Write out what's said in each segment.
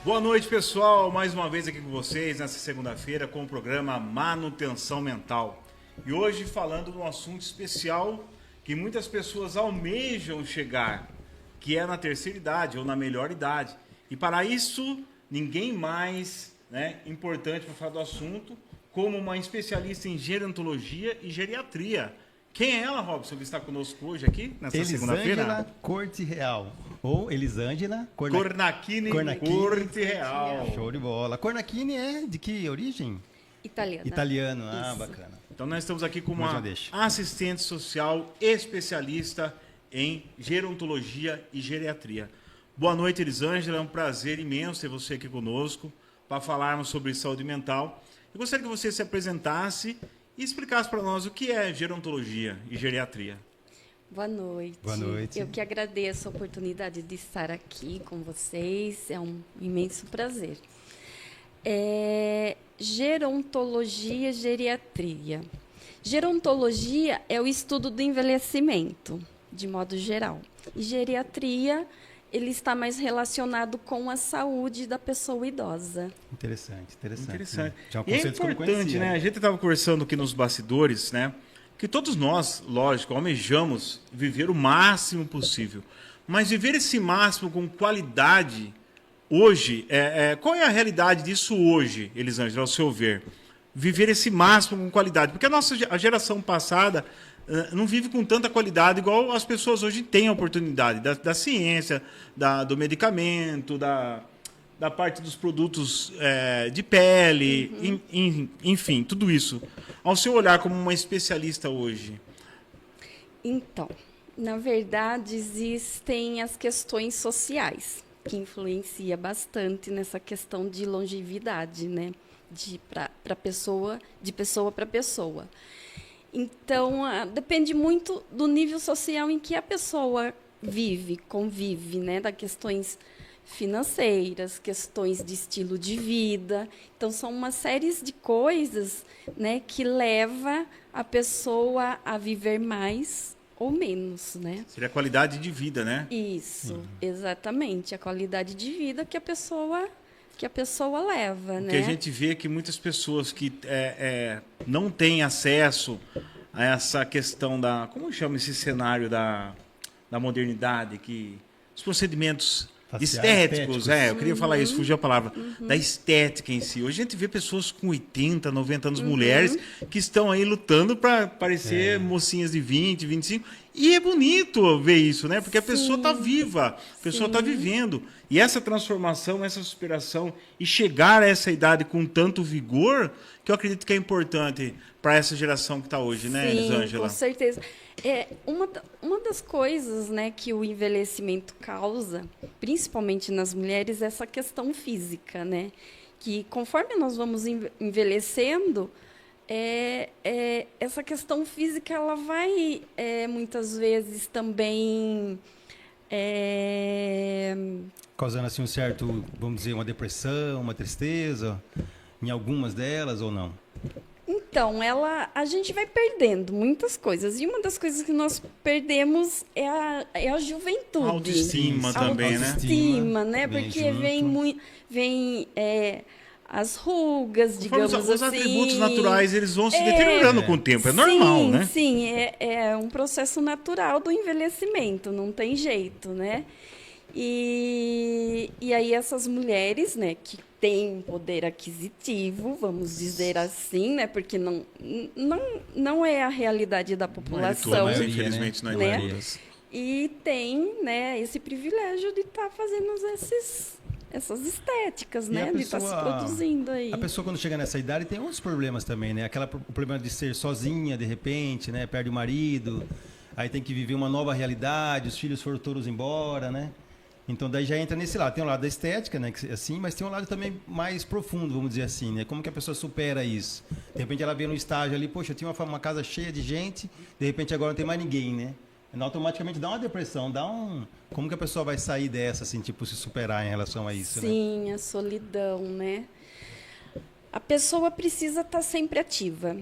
Boa noite, pessoal. Mais uma vez aqui com vocês nessa segunda-feira com o programa Manutenção Mental. E hoje falando de um assunto especial que muitas pessoas almejam chegar, que é na terceira idade ou na melhor idade. E para isso, ninguém mais importante para falar do assunto como uma especialista em gerontologia e geriatria. Quem é ela, Robson, que está conosco hoje aqui, nessa segunda-feira? Elisângela Corte Real, ou Elisângela Cornacchini Corte Real. Show de bola. Cornacchini é de que origem? Italiana. Italiano, Isso. Bacana. Então nós estamos aqui com uma deixa. assistente social especialista em gerontologia e geriatria. Boa noite, Elisângela. É um prazer imenso ter você aqui conosco para falarmos sobre saúde mental. Eu gostaria que você se apresentasse e explicasse para nós o que é gerontologia e geriatria. Boa noite. Boa noite. Eu que agradeço a oportunidade de estar aqui com vocês. É um imenso prazer. Gerontologia e geriatria. Gerontologia é o estudo do envelhecimento, de modo geral. E geriatria, ele está mais relacionado com a saúde da pessoa idosa. Interessante. Interessante. Né? Já é um E é conceito que eu não importante, conhecia. né? A gente estava conversando aqui nos bastidores, né? Que todos nós, lógico, almejamos viver o máximo possível. Mas viver esse máximo com qualidade, hoje, qual é a realidade disso hoje, Elisângela, ao seu ver? Viver esse máximo com qualidade. Porque a geração passada não vive com tanta qualidade igual as pessoas hoje têm a oportunidade da ciência, do medicamento, da parte dos produtos de pele, enfim, tudo isso. Ao seu olhar como uma especialista hoje. Então, na verdade, existem as questões sociais, que influenciam bastante nessa questão de longevidade, né? De pessoa para pessoa. Então, depende muito do nível social em que a pessoa convive, né? Das questões financeiras, questões de estilo de vida. Então, são uma série de coisas, né, que leva a pessoa a viver mais ou menos, né? Seria a qualidade de vida, né? Isso, exatamente. A qualidade de vida que a pessoa leva, né? Porque a gente vê que muitas pessoas que não têm acesso a essa questão como chama esse cenário da modernidade, que os procedimentos estéticos, eu queria falar isso, fugiu a palavra, da estética em si. Hoje a gente vê pessoas com 80, 90 anos, mulheres, que estão aí lutando para parecer mocinhas de 20, 25, e é bonito ver isso, né? Porque a pessoa está viva, a pessoa está vivendo. E essa transformação, essa superação, e chegar a essa idade com tanto vigor, que eu acredito que é importante para essa geração que está hoje, né, Elisângela? Com certeza. Uma das coisas, né, que o envelhecimento causa, principalmente nas mulheres, é essa questão física, né? Que conforme nós vamos envelhecendo, essa questão física ela vai muitas vezes também Causando assim um certo, vamos dizer, uma depressão, uma tristeza, em algumas delas ou não? Então, a gente vai perdendo muitas coisas. E uma das coisas que nós perdemos é a juventude. A autoestima também, né? Autoestima, né? Porque vem as rugas, digamos assim. Os atributos naturais, eles vão se deteriorando com o tempo. É normal, né? Sim, é um processo natural do envelhecimento. Não tem jeito, né? E aí essas mulheres, né, que têm poder aquisitivo, vamos dizer assim, né, porque não é a realidade da população, não é de tudo, mas infelizmente não é né? maioria. E tem, né, esse privilégio de estar fazendo essas estéticas, né, de estar se produzindo aí. A pessoa quando chega nessa idade tem outros problemas também, né? O problema de ser sozinha de repente, né, perde o marido, aí tem que viver uma nova realidade, os filhos foram todos embora, né? Então daí já entra nesse lado. Tem um lado da estética, né, assim, mas tem um lado também mais profundo, vamos dizer assim, né? Como que a pessoa supera isso? De repente ela vê no estágio ali, poxa, eu tinha uma casa cheia de gente, de repente agora não tem mais ninguém, né? Automaticamente dá uma depressão, como que a pessoa vai sair dessa, assim, tipo, se superar em relação a isso, né? Sim, a solidão, né? A pessoa precisa estar sempre ativa.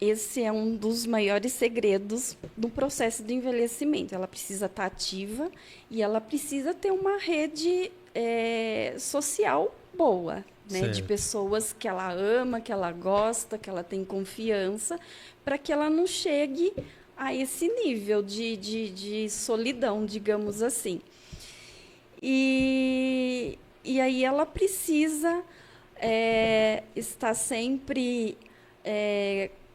esse é um dos maiores segredos do processo de envelhecimento. Ela precisa estar ativa e ela precisa ter uma rede social boa, né? De pessoas que ela ama, que ela gosta, que ela tem confiança, para que ela não chegue a esse nível de solidão, digamos assim. E aí ela precisa estar sempre,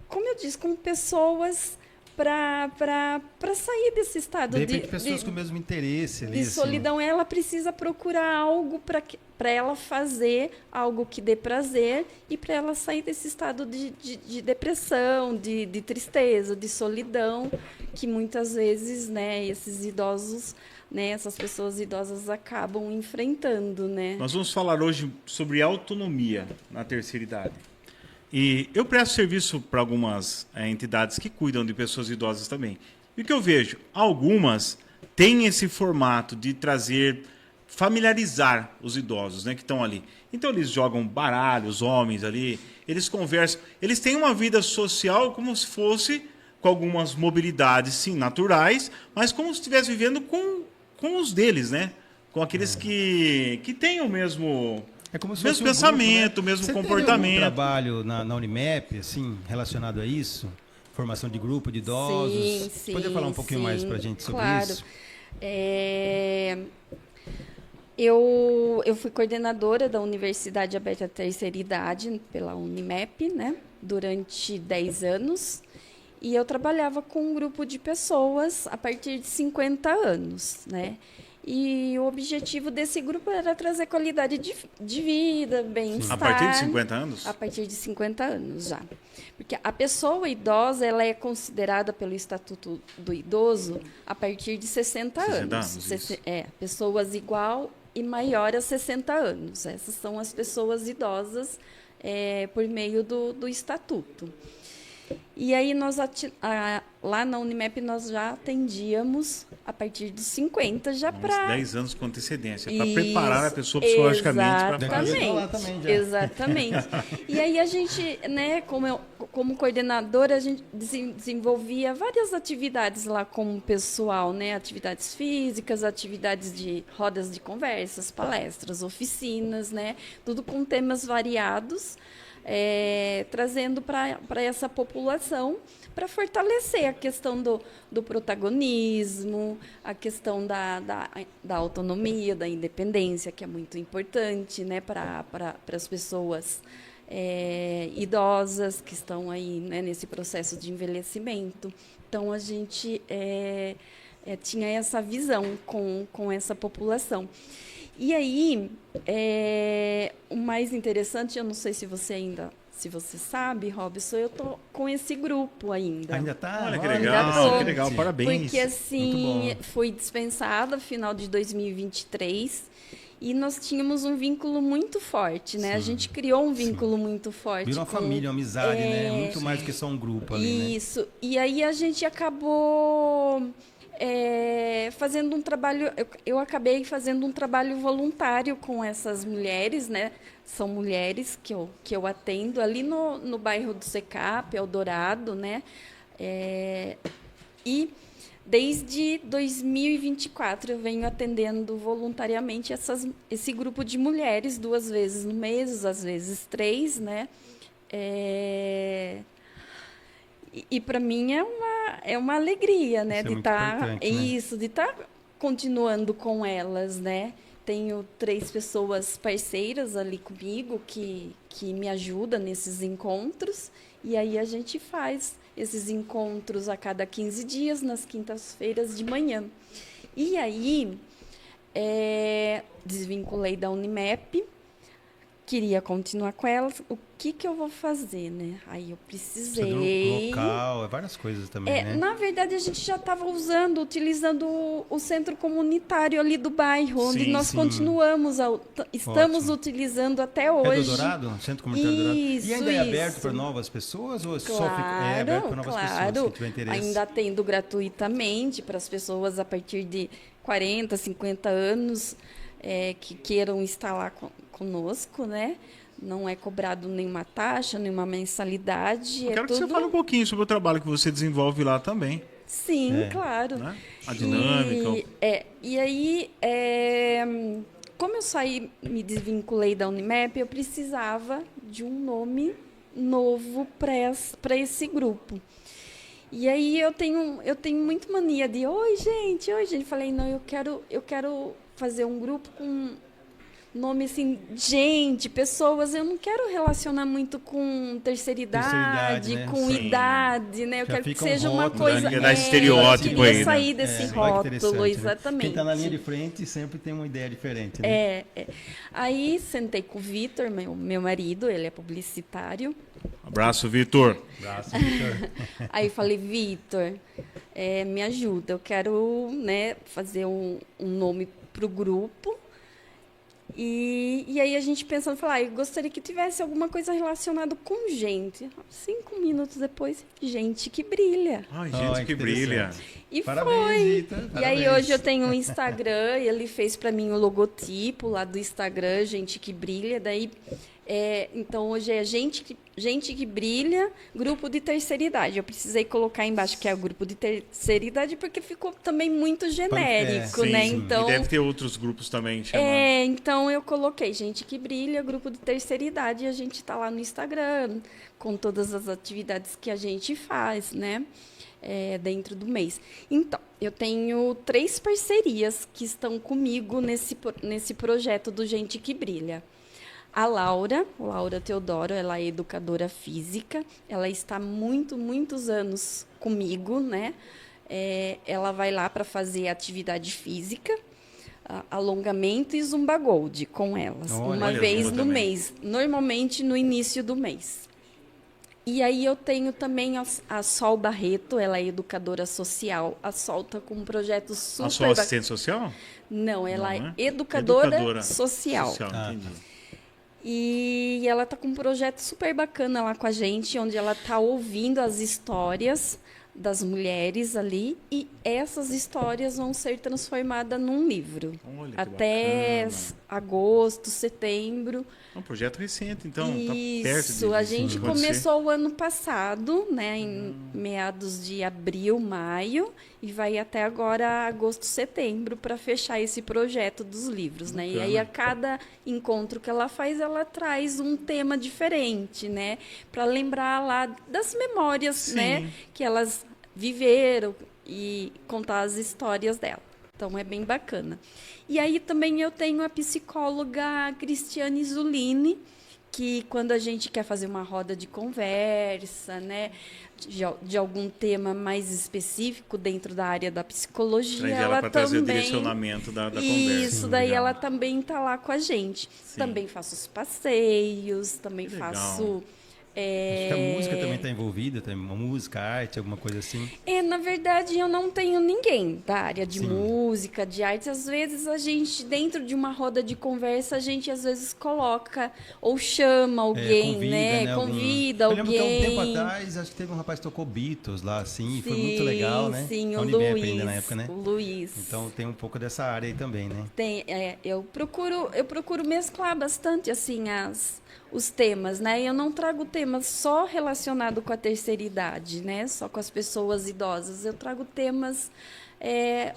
como eu disse, com pessoas para sair desse estado de repente, pessoas com o mesmo interesse ali, de solidão. assim. Ela precisa procurar algo para ela fazer algo que dê prazer e para ela sair desse estado de depressão, de tristeza, de solidão, que muitas vezes, né, esses idosos, né, essas pessoas idosas acabam enfrentando, né? Nós vamos falar hoje sobre autonomia na terceira idade. E eu presto serviço para algumas entidades que cuidam de pessoas idosas também. E o que eu vejo? Algumas têm esse formato de trazer, familiarizar os idosos, né, que estão ali. Então eles jogam baralho, os homens ali, eles conversam. Eles têm uma vida social como se fosse, com algumas mobilidades, sim, naturais, mas como se estivesse vivendo com os deles, né? Com aqueles que têm o mesmo... É como se mesmo fosse pensamento, grupo, né? mesmo Você comportamento. Teve algum trabalho na Unimep, assim, relacionado a isso? Formação de grupo de idosos? Sim, sim. Poderia falar um pouquinho mais para a gente sobre isso? Eu fui coordenadora da Universidade Aberta à Terceira Idade, pela Unimep, né, durante 10 anos. E eu trabalhava com um grupo de pessoas a partir de 50 anos, né? E o objetivo desse grupo era trazer qualidade de vida, bem-estar. A partir de 50 anos? A partir de 50 anos já. Porque a pessoa idosa, ela é considerada pelo Estatuto do Idoso a partir de 60 anos. Pessoas igual e maior a 60 anos. Essas são as pessoas idosas por meio do Estatuto. E aí, lá na Unimep, nós já atendíamos a partir dos 50, já para... 10 anos com antecedência, para preparar a pessoa psicologicamente para fazer. Exatamente. E aí, a gente, né, como coordenadora, a gente desenvolvia várias atividades lá com o pessoal, né? Atividades físicas, atividades de rodas de conversas, palestras, oficinas, né? Tudo com temas variados. Trazendo para essa população para fortalecer a questão do protagonismo, a questão da autonomia, da independência, que é muito importante, né, para as pessoas idosas que estão aí, né, nesse processo de envelhecimento. Então, a gente tinha essa visão com essa população. E aí, o mais interessante, eu não sei se você sabe, Robson, eu tô com esse grupo ainda. Ainda tá? Olha que legal, que legal, parabéns. Porque assim, fui dispensada no final de 2023 e nós tínhamos um vínculo muito forte, né? Sim, a gente criou um vínculo muito forte. Virou uma família, uma amizade, né? Muito mais do que só um grupo ali, né? Isso. E aí a gente acabou... fazendo um trabalho, eu acabei fazendo um trabalho voluntário com essas mulheres, né? São mulheres que eu atendo ali no bairro do Secap, Eldorado, né? E desde 2024 eu venho atendendo voluntariamente esse grupo de mulheres 2 vezes no mês, às vezes 3, né? E para mim é uma alegria, né, de estar de estar continuando com elas, né? Tenho 3 pessoas parceiras ali comigo que me ajudam nesses encontros e aí a gente faz esses encontros a cada 15 dias nas quintas-feiras de manhã. E aí desvinculei da Unimep. Queria continuar com elas. O que eu vou fazer, né? Aí eu precisei... Local, várias coisas também, né? Na verdade, a gente já estava utilizando o centro comunitário ali do bairro, onde nós continuamos, estamos utilizando até hoje. É do Dourado? Centro Comunitário Dourado? E ainda é aberto para novas pessoas? Ou só é aberto para novas pessoas, se tiver interesse? Ainda atendo gratuitamente para as pessoas a partir de 40, 50 anos. que queiram estar lá conosco, né? Não é cobrado nenhuma taxa, nenhuma mensalidade. Eu quero que você fale um pouquinho sobre o trabalho que você desenvolve lá também. Sim, claro. Né? A dinâmica. E aí, como eu me desvinculei da Unimap, eu precisava de um nome novo para esse grupo. E aí eu tenho muito mania de, oi gente. Falei, não, eu quero fazer um grupo com nome assim, gente, pessoas, eu não quero relacionar muito com terceira idade, né? com idade, né? Eu Já quero que fica seja uma rótulo, coisa... Ia dar estereótipo eu queria aí, né? sair desse rótulo, exatamente. Quem está na linha de frente sempre tem uma ideia diferente, né? Aí sentei com o Vitor, meu marido, ele é publicitário. Abraço, Vitor. Abraço, Vitor. Aí falei, Vitor, me ajuda, eu quero, né, fazer um nome para o grupo. E aí a gente pensando, falar, eu gostaria que tivesse alguma coisa relacionada com gente. 5 minutos depois, gente que brilha. Ai, gente que brilha. E parabéns, foi. Vitor, E aí hoje eu tenho um Instagram, e ele fez para mim o logotipo lá do Instagram, gente que brilha. Daí, então hoje é gente que brilha, grupo de terceira idade. Eu precisei colocar embaixo que é o grupo de terceira idade porque ficou também muito genérico, Sim, né? sim. Então, E deve ter outros grupos também chamando. então eu coloquei gente que brilha, grupo de terceira idade, e a gente está lá no Instagram com todas as atividades que a gente faz, né? Dentro do mês. Então, eu tenho 3 parcerias que estão comigo nesse projeto do Gente que Brilha. A Laura Teodoro, ela é educadora física, ela está muitos anos comigo, né? Ela vai lá para fazer atividade física, alongamento e zumba gold com elas, uma vez no mês, normalmente no início do mês. E aí eu tenho também a Sol Barreto, ela é educadora social. A Sol está com um projeto super... A sua assistente social? Não, ela Não, né? é educadora social. Entendi. E ela está com um projeto super bacana lá com a gente, onde ela está ouvindo as histórias das mulheres ali, e essas histórias vão ser transformadas num livro. Olha, que até bacana. agosto, setembro. É um projeto recente, então. Isso, tá perto de a gente acontecer. começou o ano passado, né, em meados de abril, maio, e vai até agora agosto, setembro, para fechar esse projeto dos livros, né? E aí a cada encontro que ela faz, ela traz um tema diferente, né, para lembrar lá das memórias, né, que elas viveram e contar as histórias dela. Então, é bem bacana. E aí também eu tenho a psicóloga Cristiane Zulini, que quando a gente quer fazer uma roda de conversa, né, de algum tema mais específico dentro da área da psicologia, Traz ela para trazer o direcionamento da conversa. Isso, daí legal. ela também está lá com a gente. Sim. Também faço os passeios, também Que legal. faço... Acho que a música também está envolvida, tem uma música, arte, alguma coisa assim. Na verdade, eu não tenho ninguém da área de música, de artes. Às vezes, a gente, dentro de uma roda de conversa, a gente às vezes coloca ou chama alguém, Convida Eu alguém. lembro que há um tempo atrás, acho que teve um rapaz que tocou Beatles lá, assim, foi muito legal, né? Sim, A o Unimap Luiz. ainda na época, né? O Luiz. Então tem um pouco dessa área aí também, né? Eu procuro mesclar bastante, assim, os temas, né? Eu não trago temas só relacionados com a terceira idade, né? Só com as pessoas idosas. Eu trago temas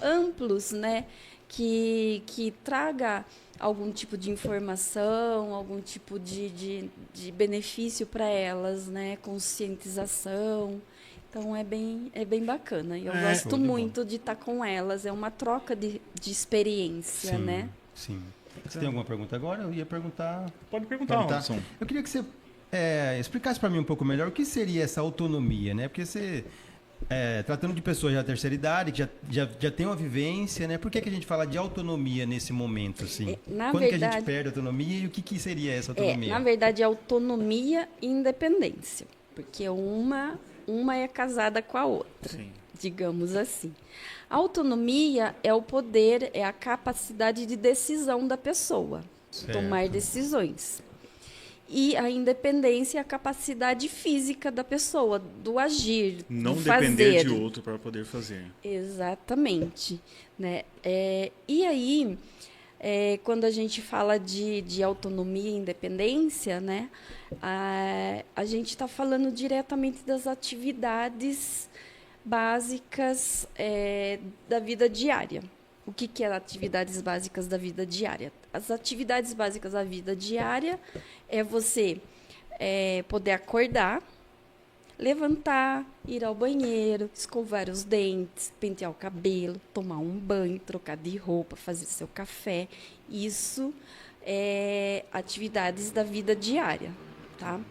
amplos, né? Que traga algum tipo de informação, algum tipo de benefício para elas, né? Conscientização. Então, é bem bacana. Eu gosto muito de estar com elas. É uma troca de experiência, né? Sim. Você tem alguma pergunta agora? Eu ia perguntar... Pode perguntar, Robson. Eu queria que você explicasse para mim um pouco melhor o que seria essa autonomia, né? Porque você, tratando de pessoas da terceira idade, que já tem uma vivência, né? Por que a gente fala de autonomia nesse momento, assim? Quando que a gente perde a autonomia e o que seria essa autonomia? Na verdade, é autonomia e independência. Porque uma é casada com a outra, digamos assim. A autonomia é o poder, é a capacidade de decisão da pessoa, tomar decisões. E a independência é a capacidade física da pessoa, do agir, não do fazer. depender de outro para poder fazer. Exatamente. Né? E aí, quando a gente fala de autonomia e independência, né, a gente está falando diretamente das atividades básicas da vida diária. O que é atividades básicas da vida diária? As atividades básicas da vida diária é você poder acordar, levantar, ir ao banheiro, escovar os dentes, pentear o cabelo, tomar um banho, trocar de roupa, fazer seu café. Isso é atividades da vida diária, tá?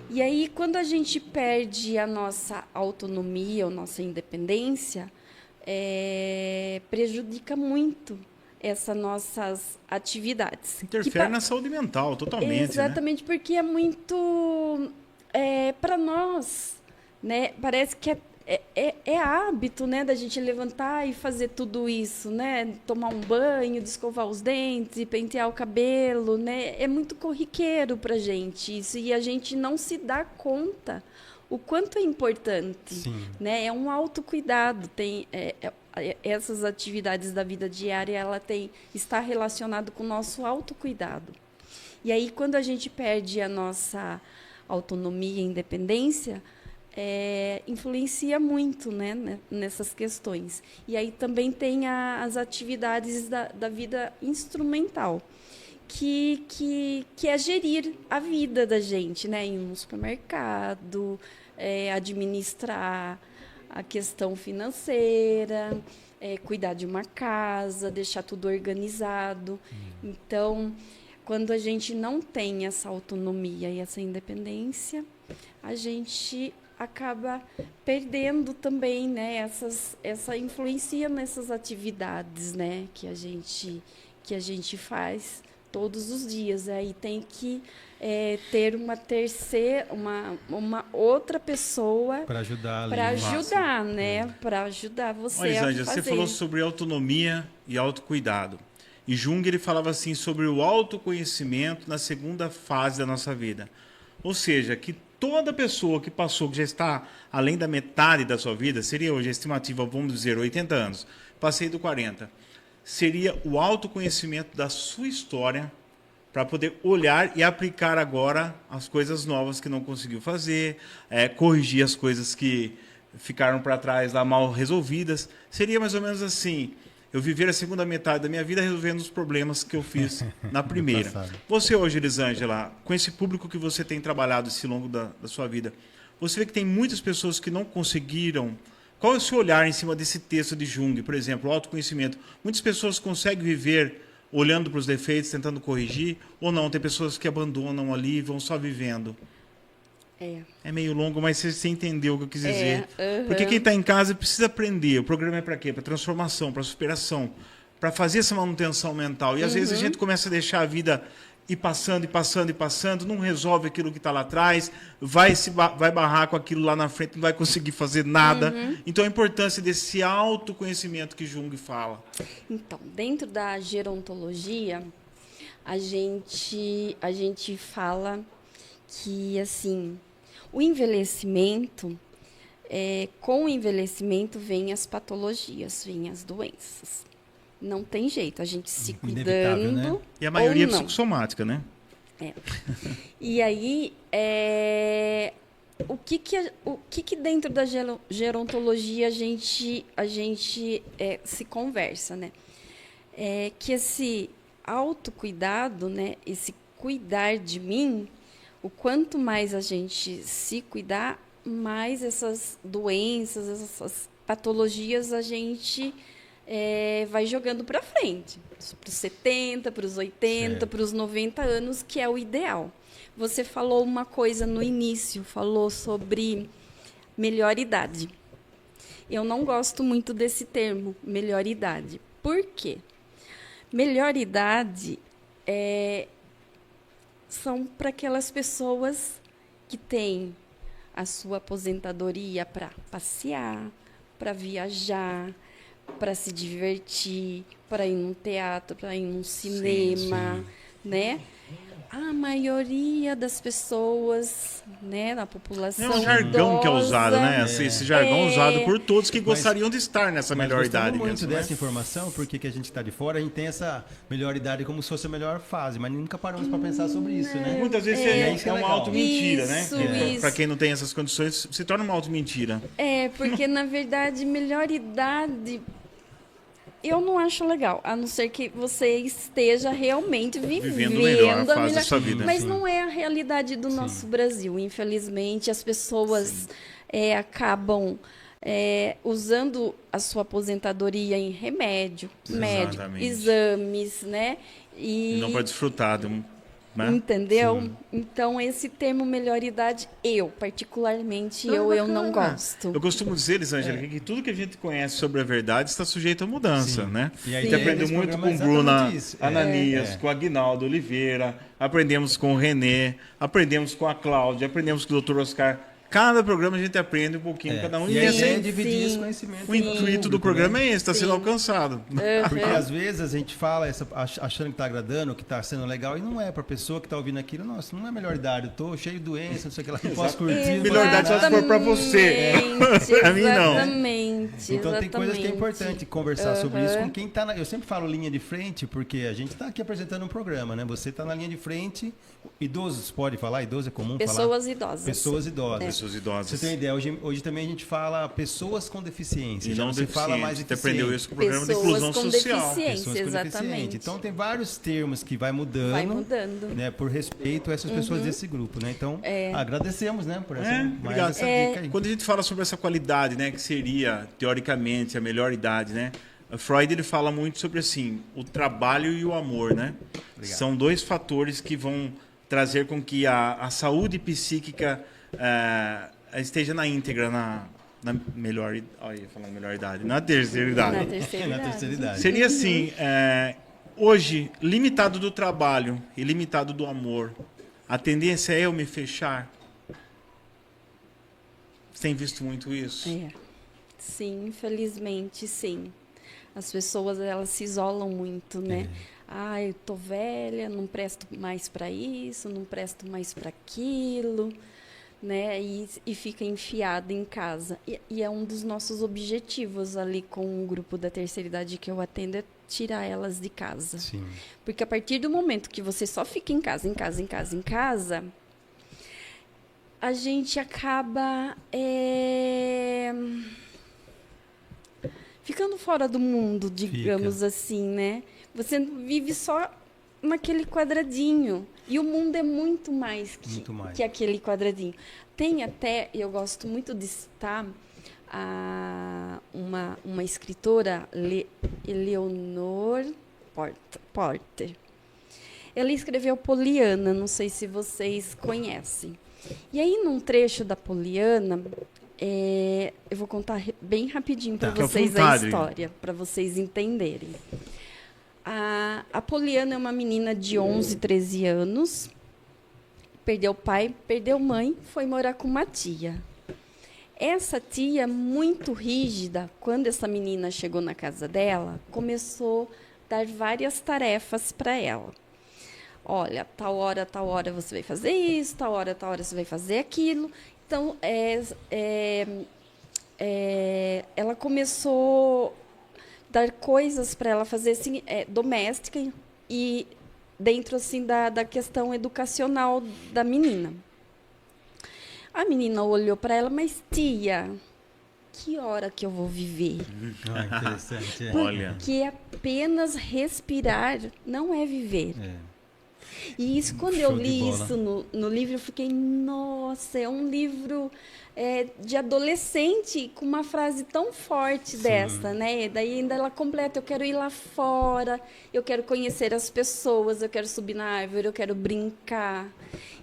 E aí, quando a gente perde a nossa autonomia ou nossa independência, prejudica muito essas nossas atividades. Interfere na saúde mental, totalmente. Exatamente, né? Porque é muito... para nós, né? Parece que é hábito, né, da gente levantar e fazer tudo isso, né? Tomar um banho, escovar os dentes, pentear o cabelo, né? É muito corriqueiro para a gente isso, e a gente não se dá conta o quanto é importante. Sim. Né? É um autocuidado. Essas atividades da vida diária, está relacionado com o nosso autocuidado. E aí, quando a gente perde a nossa autonomia e independência, influencia muito, né, nessas questões. E aí também tem as atividades da vida instrumental, que é gerir a vida da gente, né, em um supermercado, administrar a questão financeira, cuidar de uma casa, deixar tudo organizado. Então, quando a gente não tem essa autonomia e essa independência, a gente acaba perdendo também, né, essa influência nessas atividades, né, que a gente faz todos os dias. Aí tem que ter uma outra pessoa para ajudar, né, para ajudar você. Olha, a Elisângela, fazer. você falou sobre autonomia e autocuidado. E Jung ele falava assim sobre o autoconhecimento na segunda fase da nossa vida. Ou seja, que toda pessoa que passou, que já está além da metade da sua vida, seria hoje a estimativa, vamos dizer, 80 anos, passei do 40, seria o autoconhecimento da sua história para poder olhar e aplicar agora as coisas novas que não conseguiu fazer, corrigir as coisas que ficaram para trás lá mal resolvidas. Seria mais ou menos assim: eu viver a segunda metade da minha vida resolvendo os problemas que eu fiz na primeira. Você hoje, Elisângela, com esse público que você tem trabalhado esse longo da sua vida, você vê que tem muitas pessoas que não conseguiram. Qual é o seu olhar em cima desse texto de Jung, por exemplo, o autoconhecimento? Muitas pessoas conseguem viver olhando para os defeitos, tentando corrigir, ou não? Tem pessoas que abandonam ali e vão só vivendo. É meio longo, mas você entendeu o que eu quis dizer. Porque quem está em casa precisa aprender. O programa é para quê? Para transformação, para superação, para fazer essa manutenção mental. E às vezes a gente começa a deixar a vida ir passando, e passando, e passando, não resolve aquilo que está lá atrás, vai barrar com aquilo lá na frente, não vai conseguir fazer nada. Então a importância desse autoconhecimento que Jung fala. Então, dentro da gerontologia, a gente fala que, assim, o envelhecimento, com o envelhecimento vem as patologias, vem as doenças. Não tem jeito, a gente se cuidando, né? E a maioria é psicossomática, né? E aí, o que dentro da gerontologia a gente se conversa, né? Que esse autocuidado, né? Esse cuidar de mim, o quanto mais a gente se cuidar, mais essas doenças, essas patologias a gente vai jogando para frente, para os 70, para os 80, para os 90 anos, que é o ideal. Você falou uma coisa no início, falou sobre melhor idade. Eu não gosto muito desse termo, melhor idade. Por quê? Melhor idade são para aquelas pessoas que têm a sua aposentadoria para passear, para viajar, para se divertir, para ir num teatro, para ir num cinema, né? A maioria das pessoas, né, na população É um jargão que é usado, né? idosa, Esse jargão é usado por todos que Mas- gostariam de estar nessa Mas melhor gostamos idade muito mesmo, né? dessa informação, porque que a gente está de fora, a gente tem essa melhor idade como se fosse a melhor fase, mas nunca paramos para pensar sobre isso, né? Muitas vezes isso é é uma legal. auto-mentira, né? Isso. Para quem não tem essas condições, se torna uma auto-mentira. Porque na verdade, melhor idade eu não acho legal, a não ser que você esteja realmente vivendo melhor a a fase melhor. da sua vida. Mas Sim. não é a realidade do nosso Brasil. Infelizmente, as pessoas acabam usando a sua aposentadoria em remédio, médico, Exatamente. exames, né? E Não para desfrutar, né? entendeu? Então, esse termo melhor idade, particularmente, eu não gosto. Eu costumo dizer, Elisângela, que tudo que a gente conhece sobre a verdade está sujeito à mudança, Sim. né? E a A gente ideia aprendeu desse muito programa com é o Bruna exatamente isso. Ananias, É. com o Aguinaldo Oliveira, aprendemos com o Renê, aprendemos com a Cláudia, aprendemos com o Dr. Oscar. Cada programa a gente aprende um pouquinho, cada um. E E a esse ideia é é dividir Sim. esse conhecimento. o com intuito do público, programa né? é esse, está sendo Sim. alcançado. Porque às vezes a gente fala achando que está agradando, que está sendo legal, e não é para a pessoa que está ouvindo aquilo. Nossa, não é melhor idade, eu tô cheio de doença, não sei o que lá, não posso curtir. não Melhor idade posso só se nada. for pra você. Pra mim, não. Exatamente. Então tem coisas que é exatamente. importante conversar sobre isso com quem está eu sempre falo linha de frente, porque a gente está aqui apresentando um programa, né? Você está na linha de frente, idosos, pode falar? Idoso é comum falar? Pessoas idosas. Pessoas idosas. Pessoas Você idosas. tem ideia, hoje também a gente fala pessoas com deficiência. E já não não se fala deficiente. mais Você aprendeu isso com o programa de Pessoas inclusão com social. deficiência. Pessoas com Exatamente. deficiência. Então tem vários termos que vai mudando, Vai mudando. né, por respeito a essas pessoas desse grupo, né? Então agradecemos, né, por essa, mais obrigado. essa dica aí. Quando a gente fala sobre essa qualidade, né, que seria teoricamente a melhor idade, né? Freud ele fala muito sobre assim, o trabalho e o amor, né? São dois fatores que vão trazer com que a saúde psíquica esteja na íntegra, na melhor, olha, ia falar melhor idade, na terceira idade. Na terceira Na idade. terceira idade. Seria assim, hoje, limitado do trabalho e limitado do amor, a tendência é eu me fechar? Você tem visto muito isso? Sim, infelizmente, sim. As pessoas, elas se isolam muito, né? Ah, eu tô velha, não presto mais para isso, não presto mais para aquilo, né? E fica enfiada em casa. E é um dos nossos objetivos ali com o grupo da terceira idade que eu atendo, é tirar elas de casa. Sim. Porque a partir do momento que você só fica em casa, a gente acaba ficando fora do mundo, digamos assim, né? Você vive só naquele quadradinho. E o mundo é muito mais que aquele quadradinho. Tem até, eu gosto muito de citar uma escritora, Eleanor Porter. Ela escreveu Poliana, não sei se vocês conhecem. E aí, num trecho da Poliana, eu vou contar bem rapidinho para vocês a história, para vocês entenderem. A Poliana é uma menina de 11, 13 anos, perdeu pai, perdeu mãe, foi morar com uma tia. Essa tia, muito rígida, quando essa menina chegou na casa dela, começou a dar várias tarefas para ela. Olha, tal hora você vai fazer isso, tal hora você vai fazer aquilo. Então, ela começou a dar coisas para ela fazer assim, doméstica e dentro assim, da questão educacional da menina. A menina olhou para ela, mas tia, que hora que eu vou viver? Interessante. Porque apenas respirar não é viver. E isso, quando eu li isso no livro, eu fiquei, nossa, é um livro de adolescente com uma frase tão forte dessa, né? Daí ainda ela completa, eu quero ir lá fora, eu quero conhecer as pessoas, eu quero subir na árvore, eu quero brincar.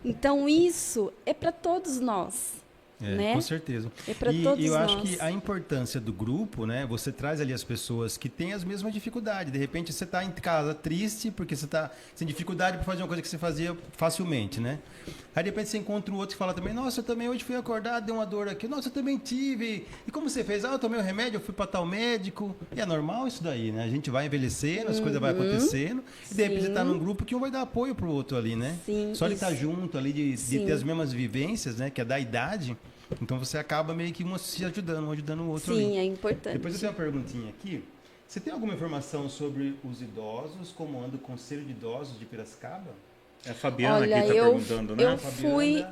Então, isso é para todos nós. né? Com certeza. É para E todos eu acho nós. que a importância do grupo, né? Você traz ali as pessoas que têm as mesmas dificuldades. De repente você está em casa triste porque você está sem dificuldade para fazer uma coisa que você fazia facilmente, né? Aí de repente você encontra um outro que fala também, nossa, eu também hoje fui acordado, deu uma dor aqui, nossa, eu também tive. E como você fez? Ah, eu tomei um remédio, eu fui para tal médico. E é normal isso daí, né? A gente vai envelhecendo, as coisas vão acontecendo. E de repente você está num grupo que um vai dar apoio pro outro ali, né? Sim, Só ele isso. estar junto ali, de Sim. ter as mesmas vivências, né? Que é da idade. Então você acaba meio que um se ajudando, um ajudando o outro ali. Sim, é importante. Depois eu tenho uma perguntinha aqui. Você tem alguma informação sobre os idosos, como anda o Conselho de Idosos de Piracicaba? É a Fabiana Olha, que está eu, perguntando, né?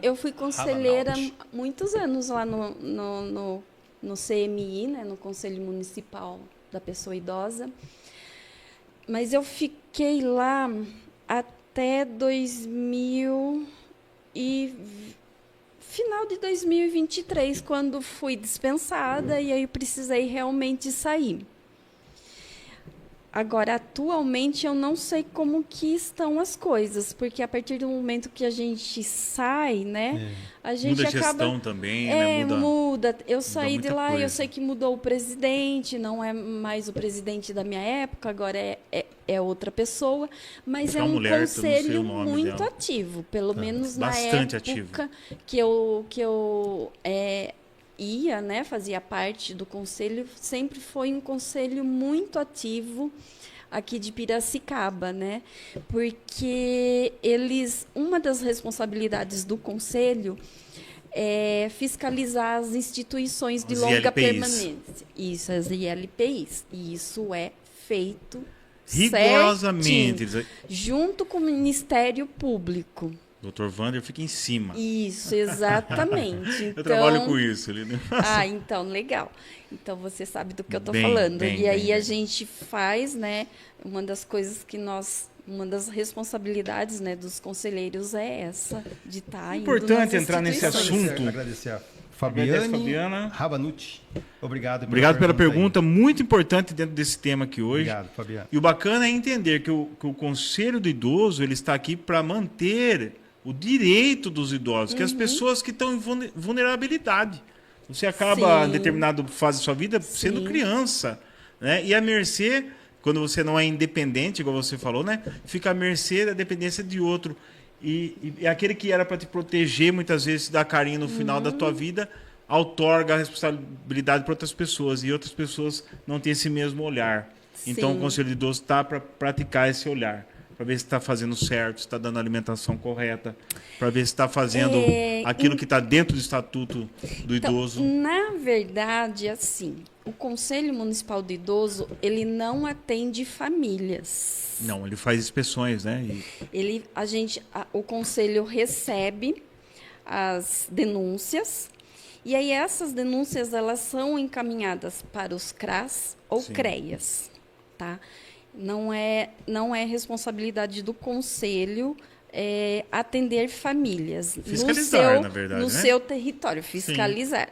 eu fui conselheira Ravanaldi. muitos anos lá no CMI, né, no Conselho Municipal da Pessoa Idosa. Mas eu fiquei lá até final de 2023, quando fui dispensada e aí eu precisei realmente sair. Agora, atualmente, eu não sei como que estão as coisas, porque a partir do momento que a gente sai, né, a gente Muda a acaba... gestão também, né? Muda. Eu saí de muita lá, coisa. eu sei que mudou o presidente, não é mais o presidente da minha época, agora é outra pessoa, mas É é uma um mulher, eu não sei conselho o nome muito dela. ativo, pelo menos na bastante época que eu ia, né, fazia parte do conselho, sempre foi um conselho muito ativo aqui de Piracicaba, né? Porque uma das responsabilidades do conselho é fiscalizar as instituições de As longa ILPIs. permanência. Isso, as ILPIs. E isso é feito Rigorosamente. certinho, junto com o Ministério Público. Dr. Wander fica em cima. Isso, exatamente. Então, Eu trabalho com isso. Ele... Ah, então, legal. Então, você sabe do que eu estou Bem, falando. bem, E aí bem, a bem. gente faz, né, uma das coisas que uma das responsabilidades, né, dos conselheiros é essa, de estar Importante entrar nesse assunto. Agradecer a Agradeço, Fabiane Fabiana. Rabanucci. Obrigado Obrigado pela aí. pergunta, muito importante dentro desse tema aqui hoje. Obrigado, Fabiana. E o bacana é entender que o Conselho do Idoso ele está aqui para manter o direito dos idosos, que as pessoas que estão em vulnerabilidade. Você acaba, Sim. em determinada fase da sua vida, sendo Sim. criança. Né? E a mercê, quando você não é independente, igual você falou, né? Fica à mercê da dependência de outro. E aquele que era para te proteger, muitas vezes, te dar carinho no final da tua vida, outorga a responsabilidade para outras pessoas. E outras pessoas não têm esse mesmo olhar. Então, Sim. o Conselho de Idoso está para praticar esse olhar. Para ver se está fazendo certo, se está dando a alimentação correta, para ver se está fazendo aquilo que está dentro do Estatuto do Idoso. Na verdade, assim, o Conselho Municipal do Idoso, ele não atende famílias. Não, ele faz inspeções, né? O conselho recebe as denúncias e aí essas denúncias elas são encaminhadas para os CRAS ou Sim. CREAS, tá? Não é responsabilidade do conselho atender famílias Fiscalizar, na verdade, no né? seu território, fiscalizar.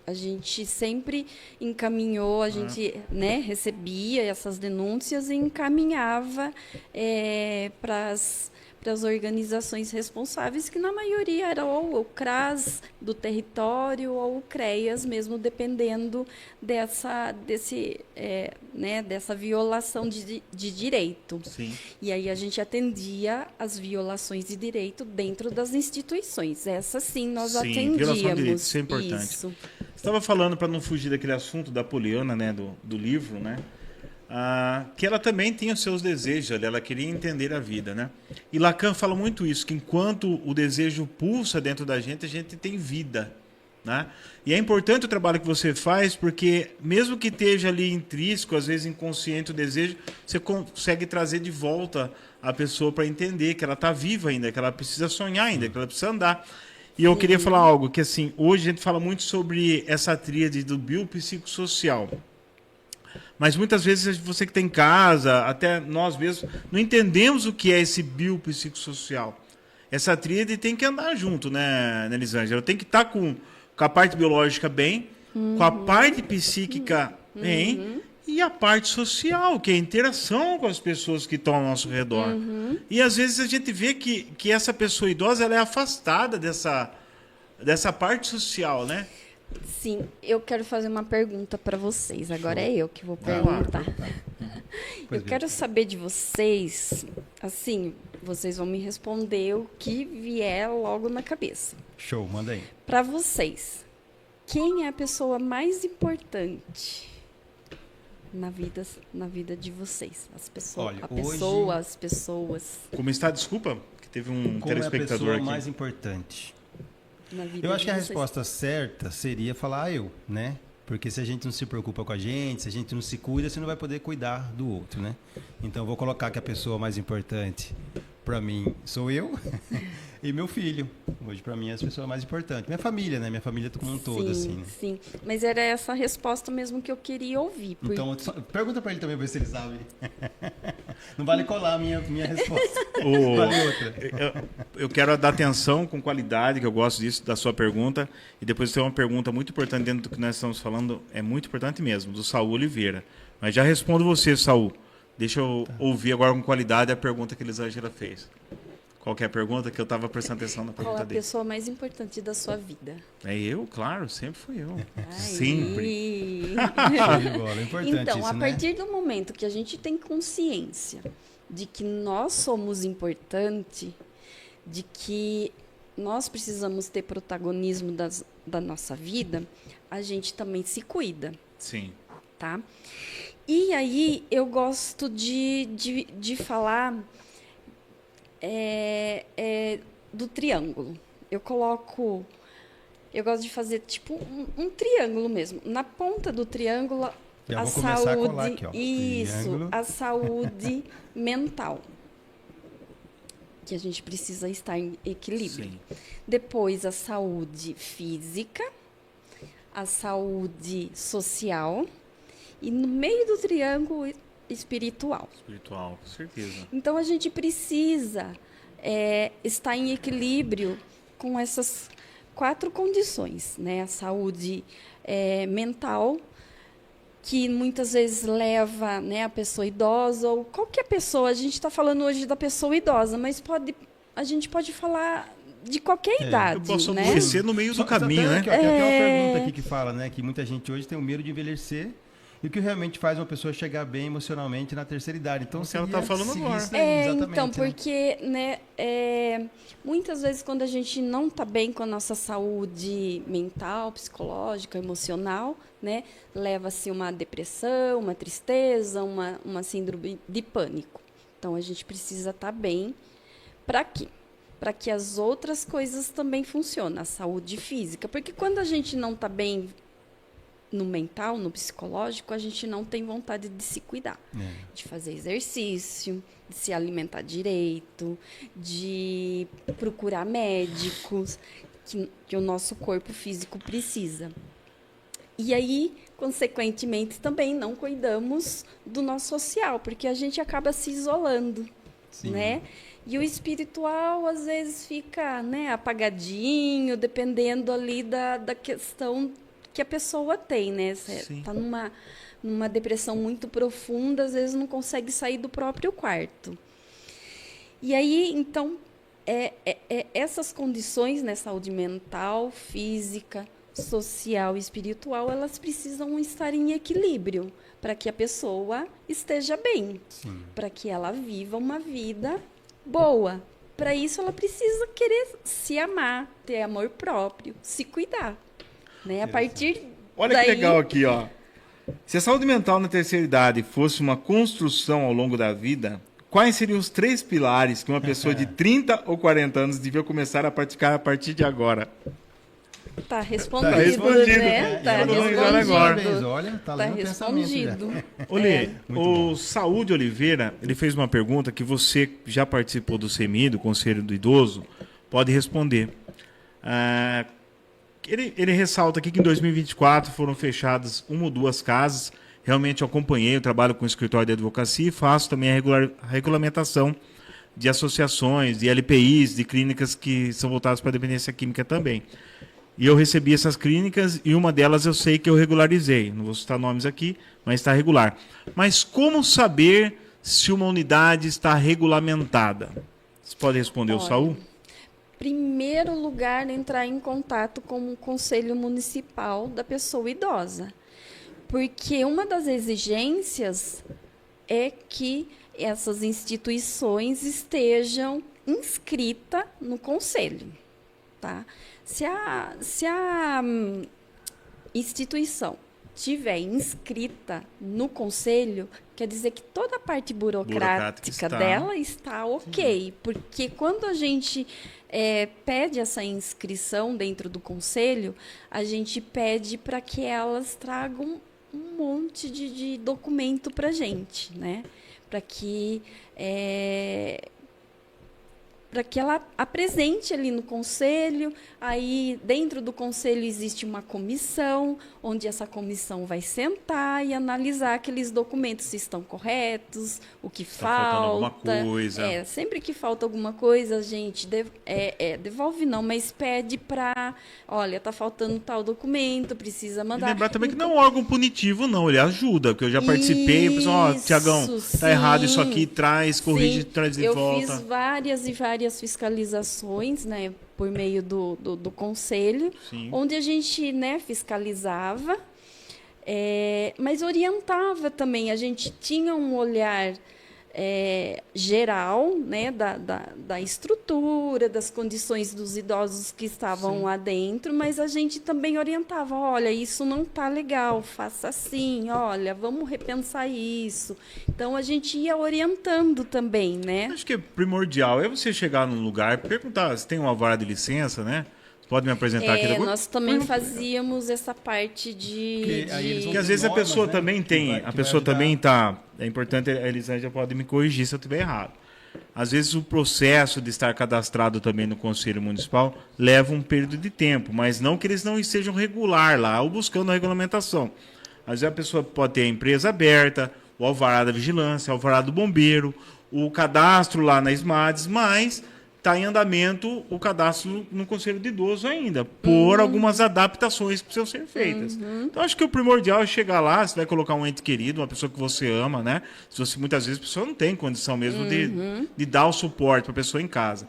A gente sempre encaminhou, a gente, né, recebia essas denúncias e encaminhava para as organizações responsáveis, que na maioria era ou o CRAS do território ou o CREAS mesmo, dependendo dessa violação de direito. Sim. E aí a gente atendia as violações de direito dentro das instituições. Essa sim nós Sim, atendíamos. violação de direito, isso é importante. Isso. Você estava falando, para não fugir daquele assunto da Poliana, né, do livro, né? Que ela também tinha os seus desejos, ela queria entender a vida, né? E Lacan fala muito isso, que enquanto o desejo pulsa dentro da gente, a gente tem vida, né? E é importante o trabalho que você faz, porque mesmo que esteja ali intrínseco, às vezes inconsciente o desejo, você consegue trazer de volta a pessoa para entender que ela está viva ainda, que ela precisa sonhar ainda, que ela precisa andar. E eu queria falar algo, que assim, hoje a gente fala muito sobre essa tríade do biopsicossocial. Mas muitas vezes você que tem em casa, até nós mesmos, não entendemos o que é esse biopsicossocial. Essa tríade tem que andar junto, né, Elisângela? Tem que estar com a parte biológica bem, com a parte psíquica bem, e a parte social, que é a interação com as pessoas que estão ao nosso redor. E às vezes a gente vê que essa pessoa idosa ela é afastada dessa parte social, né? Sim, eu quero fazer uma pergunta para vocês. Agora é eu que vou Vai lá. perguntar. Pois Eu bem. quero saber de vocês, assim, vocês vão me responder o que vier logo na cabeça. Show, manda aí. Para vocês, quem é a pessoa mais importante na vida de vocês? As pessoas, Olha, as pessoas Como está, desculpa, que teve um Como é a telespectador pessoa aqui. mais importante? na vida Eu acho de que a vocês. resposta certa seria falar eu, né? Porque se a gente não se preocupa com a gente, se a gente não se cuida, você não vai poder cuidar do outro, né? Então, eu vou colocar que a pessoa mais importante para mim sou eu e meu filho. Hoje, para mim, é a pessoa mais importante. Minha família, né? Minha família como um todo, assim. Né? Sim, mas era essa resposta mesmo que eu queria ouvir. Então, pergunta para ele também, ver se ele sabe. Não vale colar a minha resposta. O- Vale outra. eu quero dar atenção com qualidade, que eu gosto disso, da sua pergunta. E depois tem uma pergunta muito importante dentro do que nós estamos falando, é muito importante mesmo, do Saul Oliveira. Mas já respondo você, Saul. Deixa eu ouvir agora com qualidade a pergunta que Elisângela fez. Qual que é a pergunta que eu estava prestando atenção na Qual pergunta a dele? pessoa mais importante da sua vida? É eu, claro, sempre fui eu. Aí. Sempre. Show de bola. É importante Então, isso, a né? partir do momento que a gente tem consciência de que nós somos importantes, de que nós precisamos ter protagonismo da nossa vida, a gente também se cuida, Sim. tá? E aí eu gosto de falar do triângulo. Eu gosto de fazer tipo um triângulo mesmo. Na ponta do triângulo, Já a vou começar a colar saúde, aqui, ó. isso, Triângulo. a saúde mental, que a gente precisa estar em equilíbrio. Sim. Depois, a saúde física, a saúde social e no meio do triângulo espiritual. Espiritual, com certeza. Então, a gente precisa estar em equilíbrio com essas 4 condições, né? A saúde mental, que muitas vezes leva, né, a pessoa idosa ou qualquer pessoa. A gente está falando hoje da pessoa idosa, mas a gente pode falar de qualquer idade, Eu posso né? adoecer no meio do caminho, Tem né? aqui, ó, tem uma pergunta aqui que fala, né? Que muita gente hoje tem o medo de envelhecer e o que realmente faz uma pessoa chegar bem emocionalmente na terceira idade. Então, O que ela seria tá falando seguir agora. isso daí, exatamente, Então, né? porque, né, muitas vezes quando a gente não está bem com a nossa saúde mental, psicológica, emocional, né, leva-se uma depressão, uma tristeza, uma síndrome de pânico. Então, a gente precisa estar bem. Para quê? Para que as outras coisas também funcionem, a saúde física. Porque quando a gente não está bem no mental, no psicológico, a gente não tem vontade de se cuidar, de fazer exercício, de se alimentar direito, de procurar médicos que o nosso corpo físico precisa. E aí, consequentemente, também não cuidamos do nosso social, porque a gente acaba se isolando, Sim. né? E o espiritual, às vezes, fica, né, apagadinho, dependendo ali da questão que a pessoa tem, né? Você Sim. está numa depressão muito profunda, às vezes não consegue sair do próprio quarto. E aí, então, essas condições, né, saúde mental, física, social e espiritual, elas precisam estar em equilíbrio para que a pessoa esteja bem, para que ela viva uma vida boa. Para isso, ela precisa querer se amar, ter amor próprio, se cuidar. Né? A partir Olha daí, que legal aqui, ó. Se a saúde mental na terceira idade fosse uma construção ao longo da vida, quais seriam os 3 pilares que uma pessoa de 30 ou 40 anos devia começar a praticar a partir de agora? Tá respondido, Tá respondido. né? Tá Eu vou analisar agora. respondido. Olha, tá Tá lendo o pensamento já. respondido. Olê, Muito o Saúde Oliveira, ele fez uma pergunta que você já participou do CEMI, do Conselho do Idoso, pode responder. Ele ressalta aqui que em 2024 foram fechadas 1 ou 2 casas. Realmente eu acompanhei, eu trabalho com o escritório de advocacia e faço também a regulamentação de associações, de LPIs, de clínicas que são voltadas para a dependência química também. E eu recebi essas clínicas e uma delas eu sei que eu regularizei. Não vou citar nomes aqui, mas está regular. Mas como saber se uma unidade está regulamentada? Você pode responder o Olha, Saul? primeiro lugar, entrar em contato com o Conselho Municipal da pessoa idosa. Porque uma das exigências é que essas instituições estejam inscritas no Conselho. Tá? Se a instituição tiver inscrita no Conselho, quer dizer que toda a parte burocrática dela está ok. Sim. Porque quando a gente pede essa inscrição dentro do Conselho, a gente pede para que elas tragam um monte de documento para a gente, né? Para que ela apresente ali no conselho. Aí, dentro do conselho, existe uma comissão, onde essa comissão vai sentar e analisar aqueles documentos, se estão corretos, o que falta. Alguma coisa. Sempre que falta alguma coisa, a gente devolve não, mas pede para, olha, está faltando tal documento, precisa mandar. E lembrar também que não é um órgão punitivo, não, ele ajuda, porque eu já participei, o pessoal, Tiagão, tá errado isso aqui, traz, corrige, traz de volta. Eu fiz várias e várias fiscalizações, né, por meio do conselho, sim, onde a gente, né, fiscalizava, mas orientava também. A gente tinha um olhar geral, né, da estrutura, das condições dos idosos que estavam, sim, lá dentro, mas a gente também orientava, olha, isso não está legal, faça assim, olha, vamos repensar isso. Então, a gente ia orientando também, né? Acho que é primordial você chegar num lugar, perguntar se tem uma vara de licença, né? Pode me apresentar aqui depois? Nós também fazíamos essa parte de... Porque às vezes a pessoa, né, também tem... A pessoa também está... É importante, a Elisângela pode me corrigir se eu estiver errado. Às vezes o processo de estar cadastrado também no Conselho Municipal leva um período de tempo, mas não que eles não estejam regular lá ou buscando a regulamentação. Às vezes a pessoa pode ter a empresa aberta, o alvará da vigilância, o alvará do bombeiro, o cadastro lá na SMADES, mas... está em andamento o cadastro no Conselho de Idoso ainda, por algumas adaptações que precisam ser feitas. Então, acho que o primordial é chegar lá, você vai colocar um ente querido, uma pessoa que você ama, né? Se você, muitas vezes a pessoa não tem condição mesmo de dar o suporte para a pessoa em casa.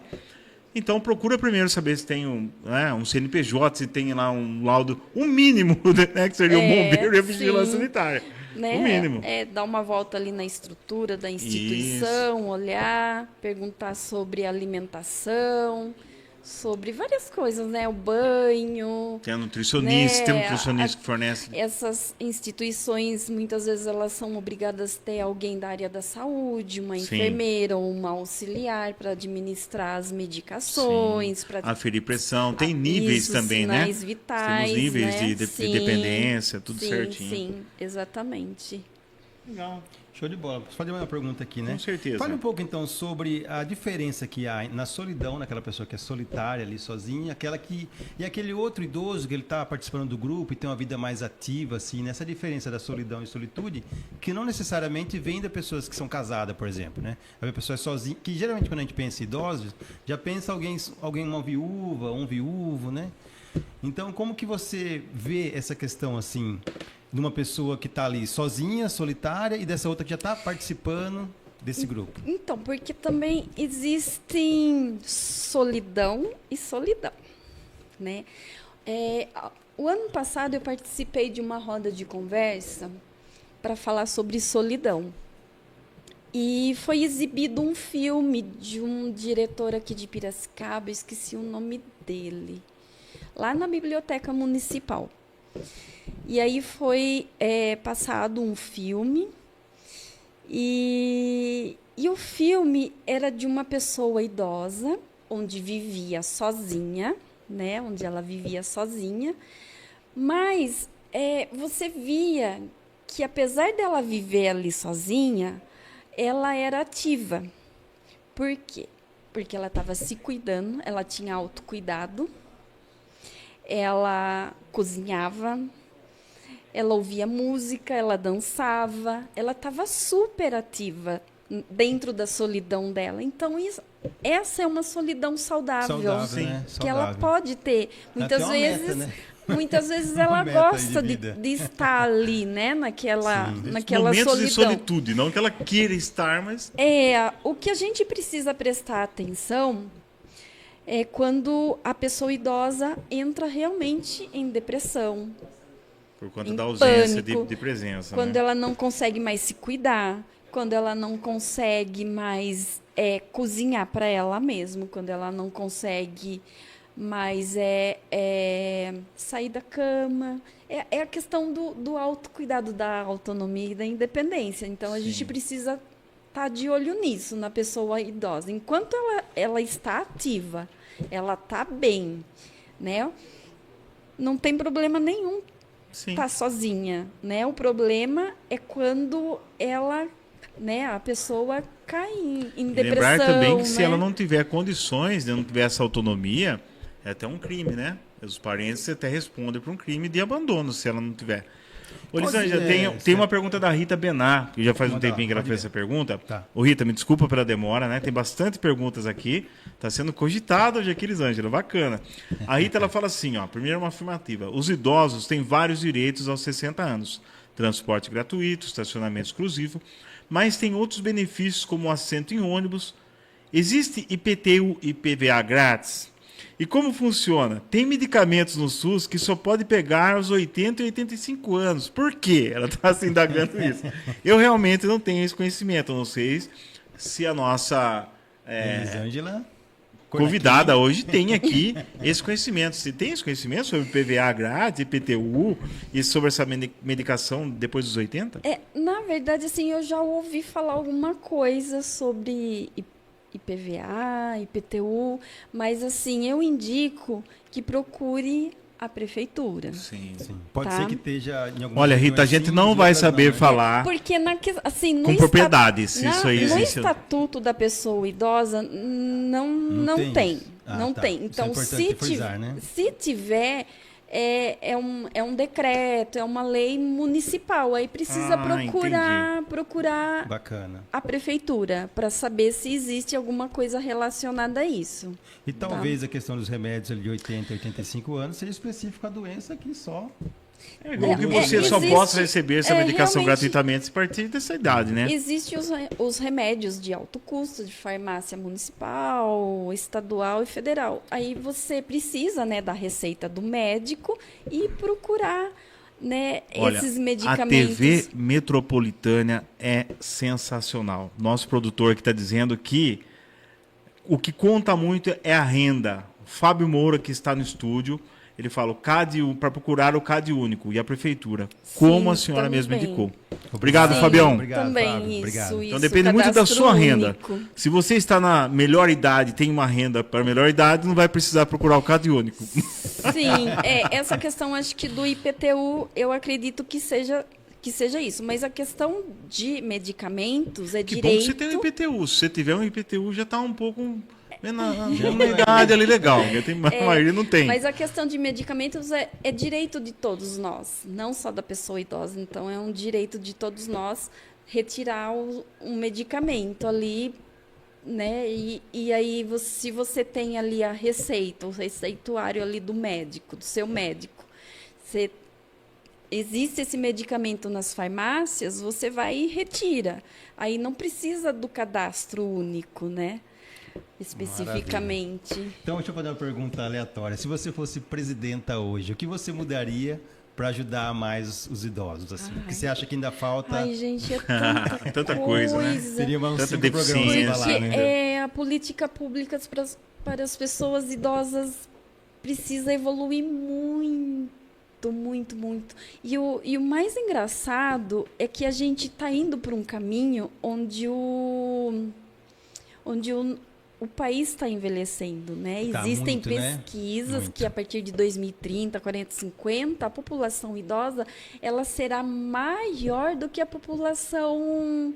Então, procura primeiro saber se tem um CNPJ, se tem lá um laudo, um mínimo, né, que seria o bombeiro e a vigilância sanitária. Né? O mínimo. Dar uma volta ali na estrutura da instituição, isso, olhar, perguntar sobre alimentação, sobre várias coisas, né? O banho. Tem a nutricionista, né? Tem um nutricionista que fornece. Essas instituições, muitas vezes, elas são obrigadas a ter alguém da área da saúde, uma enfermeira ou uma auxiliar para administrar as medicações. Para aferir pressão. Tem níveis também, né? Sinais vitais, temos níveis, né? de dependência, tudo certinho. Sim, exatamente. Legal. Show de bola. Posso fazer uma pergunta aqui, né? Com certeza. Fale um pouco, então, sobre a diferença que há na solidão, naquela pessoa que é solitária ali, sozinha, e aquele outro idoso que ele está participando do grupo e tem uma vida mais ativa, assim, nessa diferença da solidão e solitude, que não necessariamente vem de pessoas que são casadas, por exemplo, né? A pessoa é sozinha, que geralmente quando a gente pensa em idosos, já pensa alguém uma viúva, um viúvo, né? Então, como que você vê essa questão, assim, de uma pessoa que está ali sozinha, solitária, e dessa outra que já está participando desse grupo? Então, porque também existem solidão e solidão, né? O ano passado eu participei de uma roda de conversa para falar sobre solidão. E foi exibido um filme de um diretor aqui de Piracicaba, eu esqueci o nome dele, lá na Biblioteca Municipal. E aí foi passado um filme, e o filme era de uma pessoa idosa, onde vivia sozinha, né? Onde ela vivia sozinha, mas você via que, apesar dela viver ali sozinha, ela era ativa. Por quê? Porque ela estava se cuidando, ela tinha autocuidado, ela cozinhava, ela ouvia música, ela dançava, ela estava super ativa dentro da solidão dela. Então, essa é uma solidão saudável, sim, né? Que ela pode ter. Muitas vezes, meta, né? Muitas vezes ela gosta de estar ali, né? naquela momentos solidão. de solitude, não que ela queira estar, mas... O que a gente precisa prestar atenção é quando a pessoa idosa entra realmente em depressão, Por conta em da ausência pânico, de presença, quando né? ela não consegue mais se cuidar, quando ela não consegue mais cozinhar para ela mesma, quando ela não consegue mais sair da cama. É a questão do autocuidado, da autonomia e da independência. Então, a gente Sim. precisa estar de olho nisso, na pessoa idosa. Enquanto ela está ativa, ela está bem, né? Não tem problema nenhum Sim. estar sozinha, né? O problema é quando ela, né, a pessoa cai em E depressão, lembrar também que se né? ela não tiver condições, né, não tiver essa autonomia, é até um crime, né? Os parentes até respondem por um crime de abandono se ela não tiver. Ô, Lisângela, tem uma pergunta da Rita Benar, que já faz um Manda lá, tempinho que ela pode fez ler. essa pergunta. Tá. Ô, Rita, me desculpa pela demora, né? Tem bastante perguntas aqui. Está sendo cogitado hoje aqui, Lisângela. Bacana. A Rita, ela fala assim, ó. Primeiro, uma afirmativa. Os idosos têm vários direitos aos 60 anos. Transporte gratuito, estacionamento exclusivo. Mas tem outros benefícios, como assento em ônibus. Existe IPTU e IPVA grátis? E como funciona? Tem medicamentos no SUS que só pode pegar aos 80 e 85 anos. Por quê? Ela está se indagando isso. Eu realmente não tenho esse conhecimento. Eu não sei se a nossa Elisângela. convidada hoje tem aqui esse conhecimento. Você tem esse conhecimento sobre PVA grátis, IPTU e sobre essa medicação depois dos 80? Na verdade, assim, eu já ouvi falar alguma coisa sobre IPVA, IPTU, mas assim, eu indico que procure a prefeitura. Sim. Sim. Pode Tá. ser que esteja em alguma Olha, região Rita, a gente sim, não em vai outras saber não, né? falar Porque assim, com propriedade se no isso aí existe. estatuto da pessoa idosa não tem tem. isso. Ah, Não tá. tem. Isso é Então, importante frisar, né? se tiver, é um decreto, é uma lei municipal. Aí precisa procurar Bacana. a prefeitura para saber se existe alguma coisa relacionada a isso. E talvez a questão dos remédios ali de 80 e 85 anos seja específica à doença que só... Que você só existe- possa receber essa medicação realmente- gratuitamente a partir dessa idade, né? Existem os remédios de alto custo de farmácia municipal, estadual e federal. Aí você precisa, né, da receita do médico e procurar, né, Olha, esses a medicamentos. TV Metropolitana é sensacional. Nosso produtor que está dizendo que o que conta muito é a renda. O Fábio Moura, que está no estúdio, ele fala o CAD para procurar o CAD único e a prefeitura, como a senhora mesma também. indicou. Obrigado, Sim, Fabião. Obrigado, também Fábio. isso. Obrigado. Então depende muito da cadastro sua renda. único. Se você está na melhor idade, tem uma renda para melhor idade, não vai precisar procurar o CAD único. Sim, essa questão acho que do IPTU, eu acredito que seja isso. Mas a questão de medicamentos é Que bom direito. que você tem um IPTU. Se você tiver um IPTU, já está um pouco na idade ali legal. A maioria não tem. Mas a questão de medicamentos é direito de todos nós, não só da pessoa idosa. Então, é um direito de todos nós retirar um medicamento ali, né? E aí, se você tem ali a receita, o receituário ali do médico, do seu médico, existe esse medicamento nas farmácias, você vai e retira. Aí não precisa do cadastro único, né? Especificamente. Então, deixa eu fazer uma pergunta aleatória. Se você fosse presidenta hoje, o que você mudaria para ajudar mais os idosos? Assim? O que você acha que ainda falta? Ai, gente, é tanta, Tanta coisa, né? Seria uns Tanta 5 deficiência. programas pra Porque lá, né? a política pública para as pessoas idosas precisa evoluir muito, muito, muito. E o mais engraçado é que a gente está indo por um caminho onde o país está envelhecendo, né? Tá Existem muito, né? pesquisas Muito. que a partir de 2030, 40, 50, a população idosa ela será maior do que a população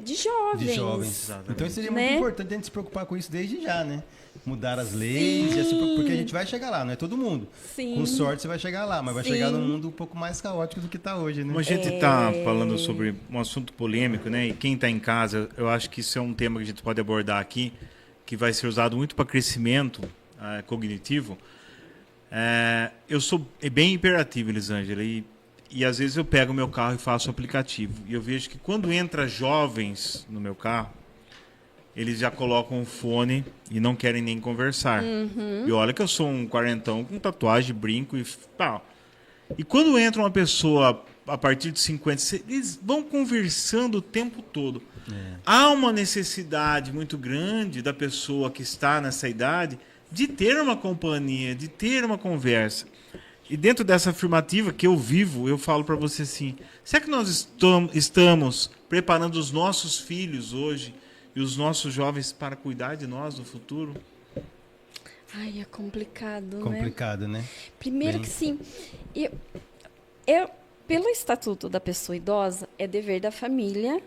de jovens. De jovens. Exatamente. Então seria Né? muito importante a gente se preocupar com isso desde já, né? Mudar as leis, e assim, porque a gente vai chegar lá, não é todo mundo. Sim. Com sorte você vai chegar lá, mas vai Sim. chegar num mundo um pouco mais caótico do que está hoje, né? Como a gente está falando sobre um assunto polêmico, né? E quem está em casa, eu acho que isso é um tema que a gente pode abordar aqui, que vai ser usado muito para crescimento cognitivo. Eu sou bem hiperativo, Elisângela, e às vezes eu pego o meu carro e faço o aplicativo. E eu vejo que quando entra jovens no meu carro, eles já colocam o fone e não querem nem conversar. E olha que eu sou um quarentão com tatuagem, brinco e tal. E quando entra uma pessoa a partir de 50, eles vão conversando o tempo todo. Há uma necessidade muito grande da pessoa que está nessa idade de ter uma companhia, de ter uma conversa. E dentro dessa afirmativa que eu vivo, eu falo para você assim, será que nós estamos preparando os nossos filhos hoje e os nossos jovens para cuidar de nós no futuro? Ai, é complicado, né? Complicado, né? Primeiro Bem. que sim, pelo Estatuto da Pessoa Idosa, é dever da família,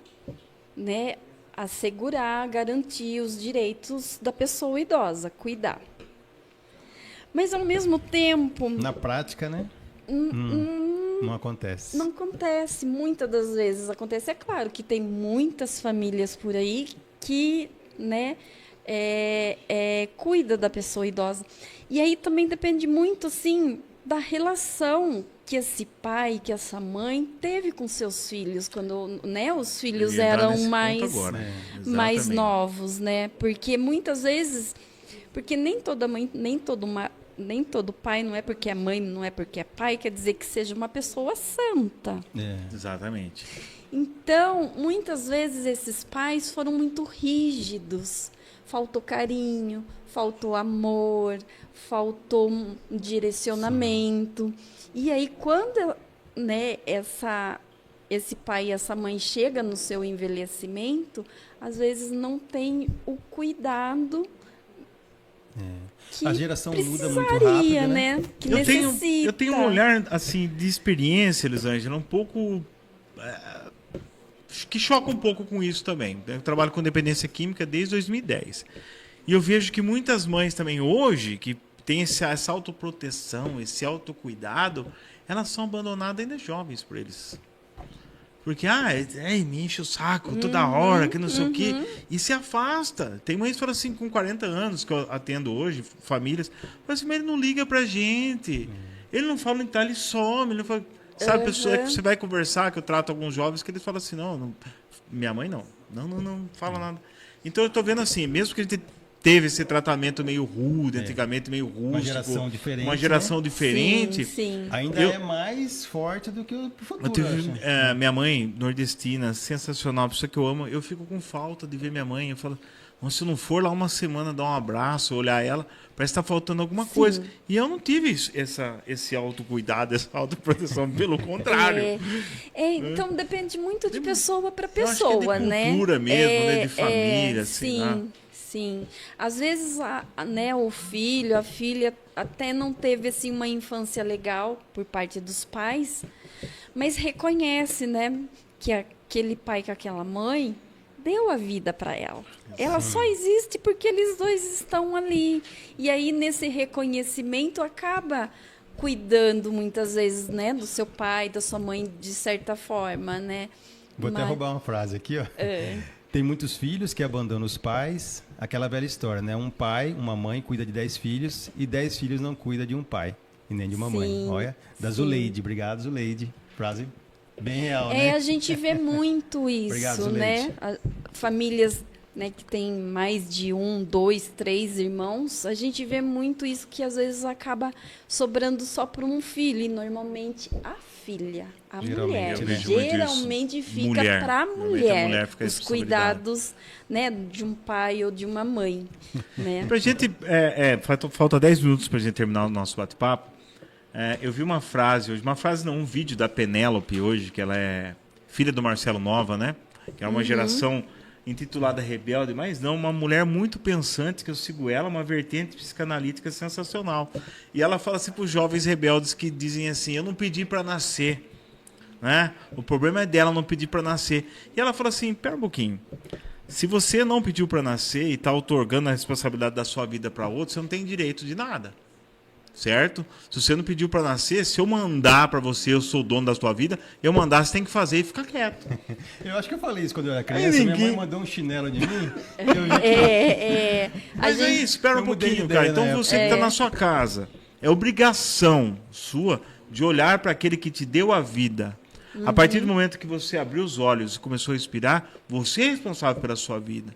né, assegurar, garantir os direitos da pessoa idosa, cuidar. Mas, ao mesmo tempo, Na prática, né? Não acontece. não acontece. Muitas das vezes acontece. É claro que tem muitas famílias por aí que, né, cuida da pessoa idosa. E aí também depende muito, assim, da relação que esse pai, que essa mãe teve com seus filhos, quando, né, os filhos Eu ia entrar eram nesse ponto mais, agora. mais Exatamente. novos, né? Porque muitas vezes, porque nem toda mãe, nem todo pai, não é porque é mãe, não é porque é pai, quer dizer que seja uma pessoa santa. Exatamente. Então, muitas vezes esses pais foram muito rígidos. Faltou carinho, faltou amor, faltou um direcionamento. E aí, quando, né, esse pai e essa mãe chega no seu envelhecimento, às vezes não tem o cuidado que A geração muda muito precisaria, rápido, né? Que Eu tenho um olhar assim de experiência, Elisângela, um pouco que choca um pouco com isso também. Eu trabalho com dependência química desde 2010. E eu vejo que muitas mães também hoje, que têm essa autoproteção, esse autocuidado, elas são abandonadas ainda jovens por eles. Porque, me enche o saco toda hora, que não sei o quê. E se afasta. Tem mães que falam assim, com 40 anos, que eu atendo hoje, famílias, falam assim, mas ele não liga pra gente. Ele não fala em tal, ele some. Ele não fala... Sabe, pessoa que você vai conversar, que eu trato alguns jovens, que eles falam assim, não, minha mãe não. Não fala nada. Então eu tô vendo assim, mesmo que a gente teve esse tratamento meio rude, antigamente meio rústico. Uma geração diferente. Sim. Ainda é mais forte do que o futuro, Eu tive, eu acho. minha mãe, nordestina, sensacional, pessoa que eu amo. Eu fico com falta de ver minha mãe. Eu falo, se eu não for lá uma semana dar um abraço, olhar ela, parece que está faltando alguma coisa. E eu não tive esse autocuidado, essa autoproteção, pelo contrário. Então depende muito de pessoa para Eu acho que é pessoa, de né? cultura mesmo, né? De família, sei lá. Sim. Às vezes, né, o filho, a filha até não teve assim uma infância legal por parte dos pais, mas reconhece, né, que aquele pai, que aquela mãe deu a vida para ela. Ela só existe porque eles dois estão ali. E aí nesse reconhecimento acaba cuidando muitas vezes, né, do seu pai, da sua mãe de certa forma, né? Vou até roubar uma frase aqui, ó. Tem muitos filhos que abandonam os pais, aquela velha história, né? Um pai, uma mãe cuida de 10 filhos e 10 filhos não cuidam de um pai e nem de uma mãe. Olha, da Zuleide. Obrigado, Zuleide. Frase bem real, né? A gente vê muito isso, Obrigado, né? Famílias, né, que tem mais de 1, 2, 3 irmãos, a gente vê muito isso, que às vezes acaba sobrando só para um filho, e normalmente a filha, a mulher, eu vejo muito geralmente isso. fica para a Normalmente a mulher, mulher fica os cuidados, né, de um pai ou de uma mãe, né? Pra gente, falta 10 minutos pra gente terminar o nosso bate-papo. Eu vi uma frase hoje, um vídeo da Penélope hoje, que ela é filha do Marcelo Nova, né? Que é uma geração intitulada Rebelde, mas não, uma mulher muito pensante, que eu sigo ela, uma vertente psicanalítica sensacional. E ela fala assim para os jovens rebeldes que dizem assim, eu não pedi para nascer, né? O problema é dela não pedir para nascer. E ela fala assim, pera um pouquinho, se você não pediu para nascer e está otorgando a responsabilidade da sua vida para outro, você não tem direito de nada. Certo? Se você não pediu para nascer, se eu mandar para você, eu sou o dono da sua vida, eu mandar, você tem que fazer e ficar quieto. Eu acho que eu falei isso quando eu era criança. Minha mãe mandou um chinelo de mim. Mas é isso, espera um pouquinho, cara. Então você que está na sua casa, é obrigação sua de olhar para aquele que te deu a vida. A partir do momento que você abriu os olhos e começou a respirar, você é responsável pela sua vida.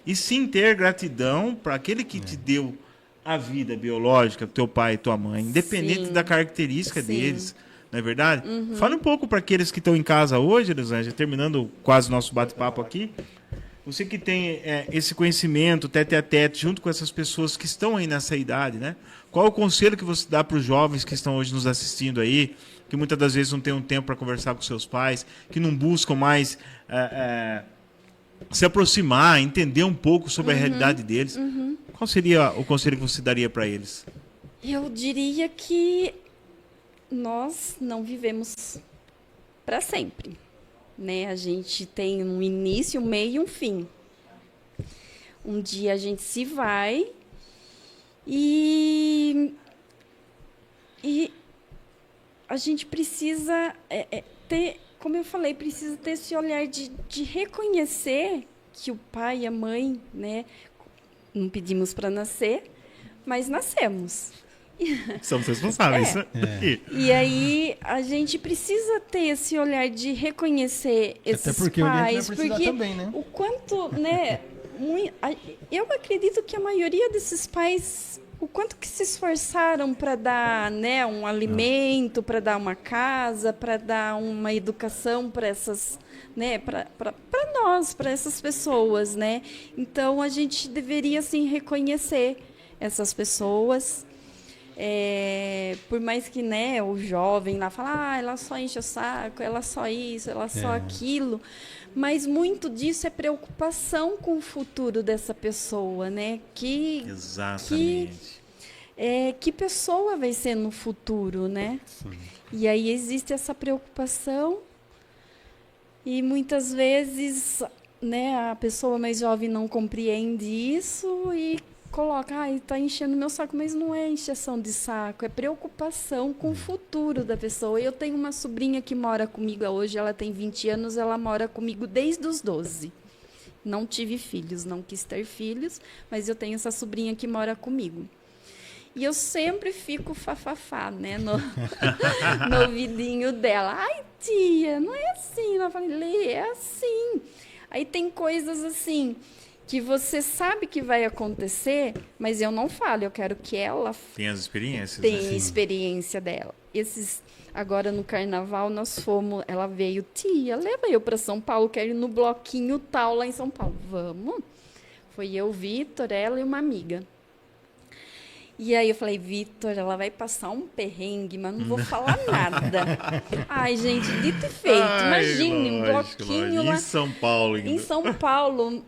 E sim ter gratidão para aquele que te deu a vida biológica, teu pai e tua mãe, independente Sim. da característica Sim. deles. Não é verdade? Fala um pouco para aqueles que estão em casa hoje, Elisângela, terminando quase o nosso bate-papo aqui. Você que tem esse conhecimento, tete a tete, junto com essas pessoas que estão aí nessa idade, né? Qual é o conselho que você dá para os jovens que estão hoje nos assistindo aí, que muitas das vezes não têm um tempo para conversar com seus pais, que não buscam mais se aproximar, entender um pouco sobre a realidade deles? Qual seria o conselho que você daria para eles? Eu diria que nós não vivemos para sempre, né? A gente tem um início, um meio e um fim. Um dia a gente se vai e a gente precisa ter, como eu falei, precisa ter esse olhar de reconhecer que o pai e a mãe, né, não pedimos para nascer, mas nascemos. Somos responsáveis. E aí a gente precisa ter esse olhar de reconhecer esses Até porque pais, vai precisar porque também, né? o quanto, né, eu acredito que a maioria desses pais, o quanto que se esforçaram para dar, né, um alimento, para dar uma casa, para dar uma educação para essas, né, para nós, para essas pessoas, né? Então a gente deveria assim reconhecer essas pessoas. Por mais que, né, o jovem lá fala, ela só enche o saco, ela só isso, ela só aquilo, mas muito disso é preocupação com o futuro dessa pessoa, né? Exatamente. Que pessoa vai ser no futuro, né? Sim. E aí existe essa preocupação e muitas vezes, né, a pessoa mais jovem não compreende isso e coloca, está enchendo meu saco, mas não é encheção de saco, é preocupação com o futuro da pessoa. Eu tenho uma sobrinha que mora comigo hoje, ela tem 20 anos, ela mora comigo desde os 12. Não tive filhos, não quis ter filhos, mas eu tenho essa sobrinha que mora comigo. E eu sempre fico fafafá, né, no ouvidinho dela. Ai, tia, não é assim. Ela fala, Lê, é assim. Aí tem coisas assim que você sabe que vai acontecer, mas eu não falo, eu quero que ela Tem as experiências. tenha né? a experiência dela. Agora no carnaval nós fomos, ela veio, tia, leva eu para São Paulo, quero ir no bloquinho tal lá em São Paulo. Vamos. Foi eu, Vitor, ela e uma amiga. E aí eu falei, Vitor, ela vai passar um perrengue, mas não vou falar nada. Ai, gente, dito e feito. Imagine, um bloquinho lá. Em São Paulo ainda. Em São Paulo,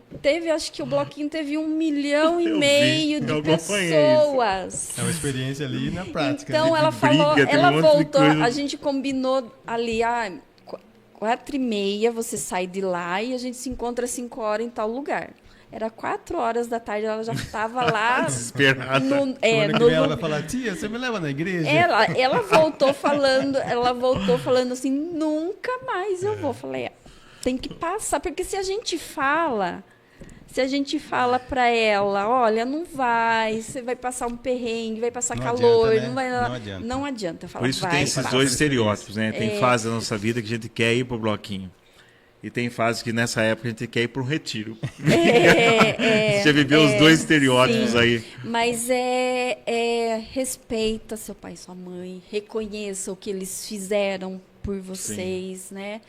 acho que o bloquinho teve 1,5 milhão Eu vi, de eu acompanhei pessoas. É uma experiência ali na prática. Então né? ela falou, briga, tem um ela monte de voltou, coisa. a gente combinou ali, 4h30 você sai de lá e a gente se encontra às 5 horas em tal lugar. Era 4 horas da tarde, ela já estava lá. Desesperada. Semana que vem ela vai falar, tia, você me leva na igreja? Ela voltou falando assim, nunca mais eu vou. Falei, tem que passar, porque se a gente fala para ela, olha, não vai, você vai passar um perrengue, vai passar Não calor, adianta, né? não vai Não adianta. Não adianta. Fala, Por isso vai, tem esses passa. dois estereótipos, né? Tem fase da nossa vida que a gente quer ir pro bloquinho. E tem fase que nessa época a gente quer ir para um retiro. Você viveu os dois estereótipos sim. aí. Mas respeita seu pai e sua mãe, reconheça o que eles fizeram por vocês, né?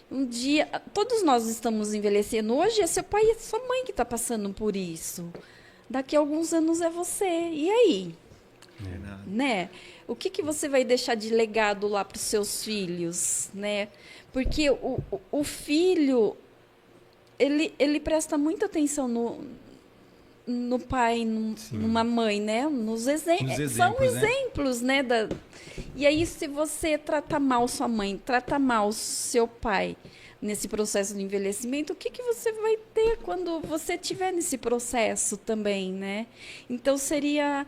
Um dia, todos nós estamos envelhecendo. Hoje é seu pai e sua mãe que está passando por isso. Daqui a alguns anos é você. E aí? Né? O que você vai deixar de legado lá para os seus filhos, né? Porque o filho, ele presta muita atenção no pai, numa mãe, né? Nos exemplos, são exemplos, né? E aí, se você trata mal sua mãe, trata mal seu pai nesse processo de envelhecimento, o que você vai ter quando você estiver nesse processo também, né? Então, seria...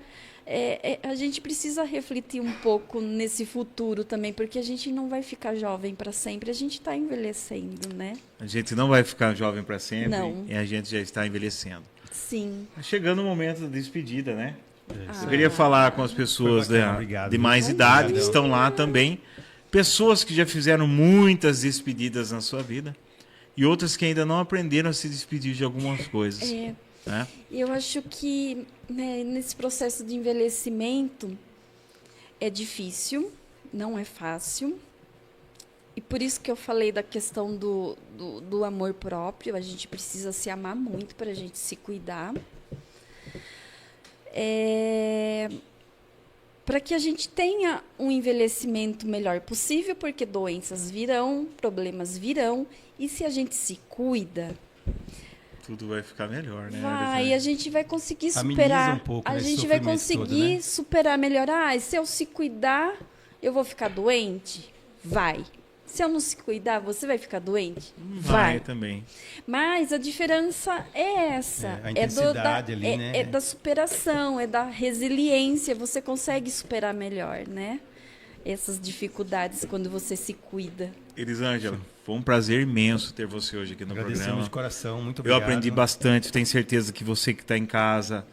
a gente precisa refletir um pouco nesse futuro também, porque a gente não vai ficar jovem para sempre, a gente está envelhecendo, né? A gente não vai ficar jovem para sempre. Não. E a gente já está envelhecendo. Sim. Chegando o momento da despedida, né? Eu queria falar com as pessoas bacana, de mais idade que estão lá também. Pessoas que já fizeram muitas despedidas na sua vida. e outras que ainda não aprenderam a se despedir de algumas coisas. Né? Eu acho que, né, nesse processo de envelhecimento é difícil, não é fácil. E por isso que eu falei da questão do amor próprio. A gente precisa se amar muito para a gente se cuidar. Para que a gente tenha um envelhecimento melhor possível, porque doenças virão, problemas virão. E se a gente se cuida... Tudo vai ficar melhor, né? Vai, a gente vai conseguir Ameniza superar. um pouco A esse gente vai sofrimento conseguir todo, né? superar, melhorar. Se eu se cuidar, eu vou ficar doente? Vai. Se eu não se cuidar, você vai ficar doente? Vai também. Mas a diferença é essa. A intensidade ali, né? É da superação, é da resiliência. Você consegue superar melhor, né? Essas dificuldades quando você se cuida. Elisângela, foi um prazer imenso ter você hoje aqui no Agradecemos programa. de coração, muito Eu obrigado. aprendi bastante, tenho certeza que você que está em casa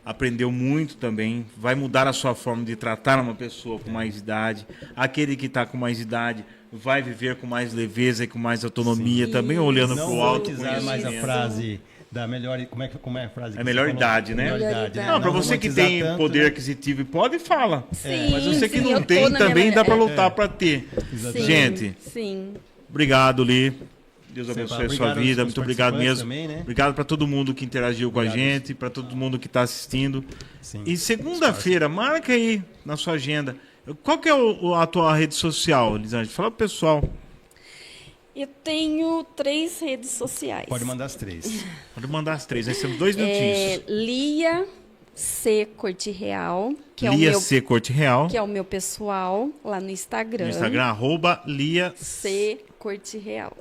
aprendeu muito também. Vai mudar a sua forma de tratar uma pessoa com mais idade. Aquele que está com mais idade vai viver com mais leveza e com mais autonomia, Sim. também olhando para Não o vou alto utilizar mais a conhecimento. frase da melhor... Como é a frase? É melhor idade, né? Melhor idade, né? Não, para você que romantizar tem tanto, poder né? aquisitivo e pode, fala. Sim, Mas você que sim, não eu tô tem na minha também melhor- dá para lutar para ter. Sim, Gente, sim. obrigado, Li. Deus Sempre. abençoe a sua Obrigado aos vida. seus Muito obrigado participantes mesmo. também, né? Obrigado para todo mundo que interagiu com a Obrigado. gente, para todo mundo que está assistindo. Sim. E segunda-feira, marca aí na sua agenda. Qual que é a tua rede social, Elisângela? Fala pro pessoal. Eu tenho 3 redes sociais. Pode mandar as 3. Pode mandar as 3, nós temos 2 minutinhos. Lia C. Corte Real, que é, Lia C. Corte Real. que é o meu pessoal lá no Instagram. No Instagram, @Lia. C. Corte Real.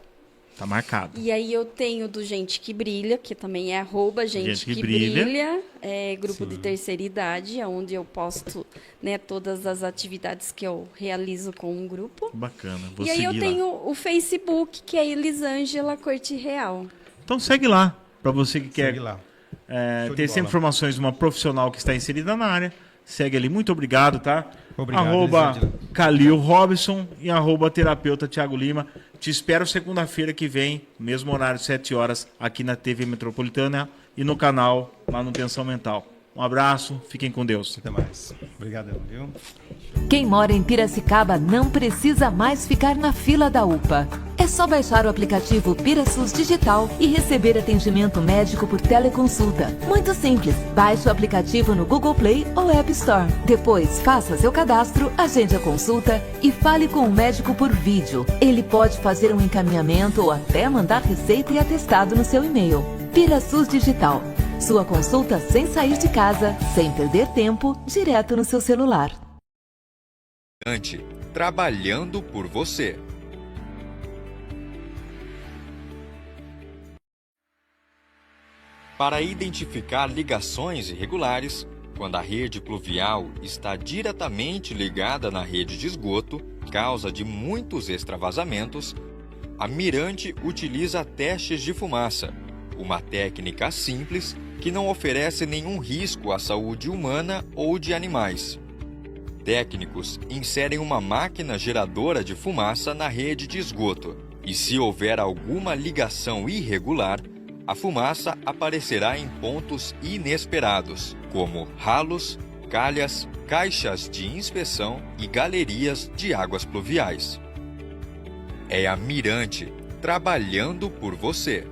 Tá marcado. E aí eu tenho do Gente que Brilha, que também é @Gente que Brilha. Brilha, é grupo Sim. de terceira idade, onde eu posto, né, todas as atividades que eu realizo com um grupo. Bacana. Vou E aí seguir eu lá. tenho o Facebook, que é Elisângela Corte Real. Então segue lá, para você que quer Segue lá. Show de ter sempre bola. informações de uma profissional que está inserida na área. Segue ali. Muito obrigado, tá? Obrigado, @ Calil Robson e @terapeuta Thiago Lima. Te espero segunda-feira que vem, mesmo horário, 7 horas, aqui na TV Metropolitana e no canal Manutenção Mental. Um abraço, fiquem com Deus. Até mais. Obrigadão, viu? Quem mora em Piracicaba não precisa mais ficar na fila da UPA. É só baixar o aplicativo PiraSUS Digital e receber atendimento médico por teleconsulta. Muito simples. Baixe o aplicativo no Google Play ou App Store. Depois, faça seu cadastro, agende a consulta e fale com o médico por vídeo. Ele pode fazer um encaminhamento ou até mandar receita e atestado no seu e-mail. PiraSUS Digital. Sua consulta sem sair de casa, sem perder tempo, direto no seu celular. Trabalhando por você. Para identificar ligações irregulares, quando a rede pluvial está diretamente ligada na rede de esgoto, causa de muitos extravasamentos, a Mirante utiliza testes de fumaça, uma técnica simples que não oferece nenhum risco à saúde humana ou de animais. Técnicos inserem uma máquina geradora de fumaça na rede de esgoto e, se houver alguma ligação irregular, a fumaça aparecerá em pontos inesperados, como ralos, calhas, caixas de inspeção e galerias de águas pluviais. É a Mirante, trabalhando por você.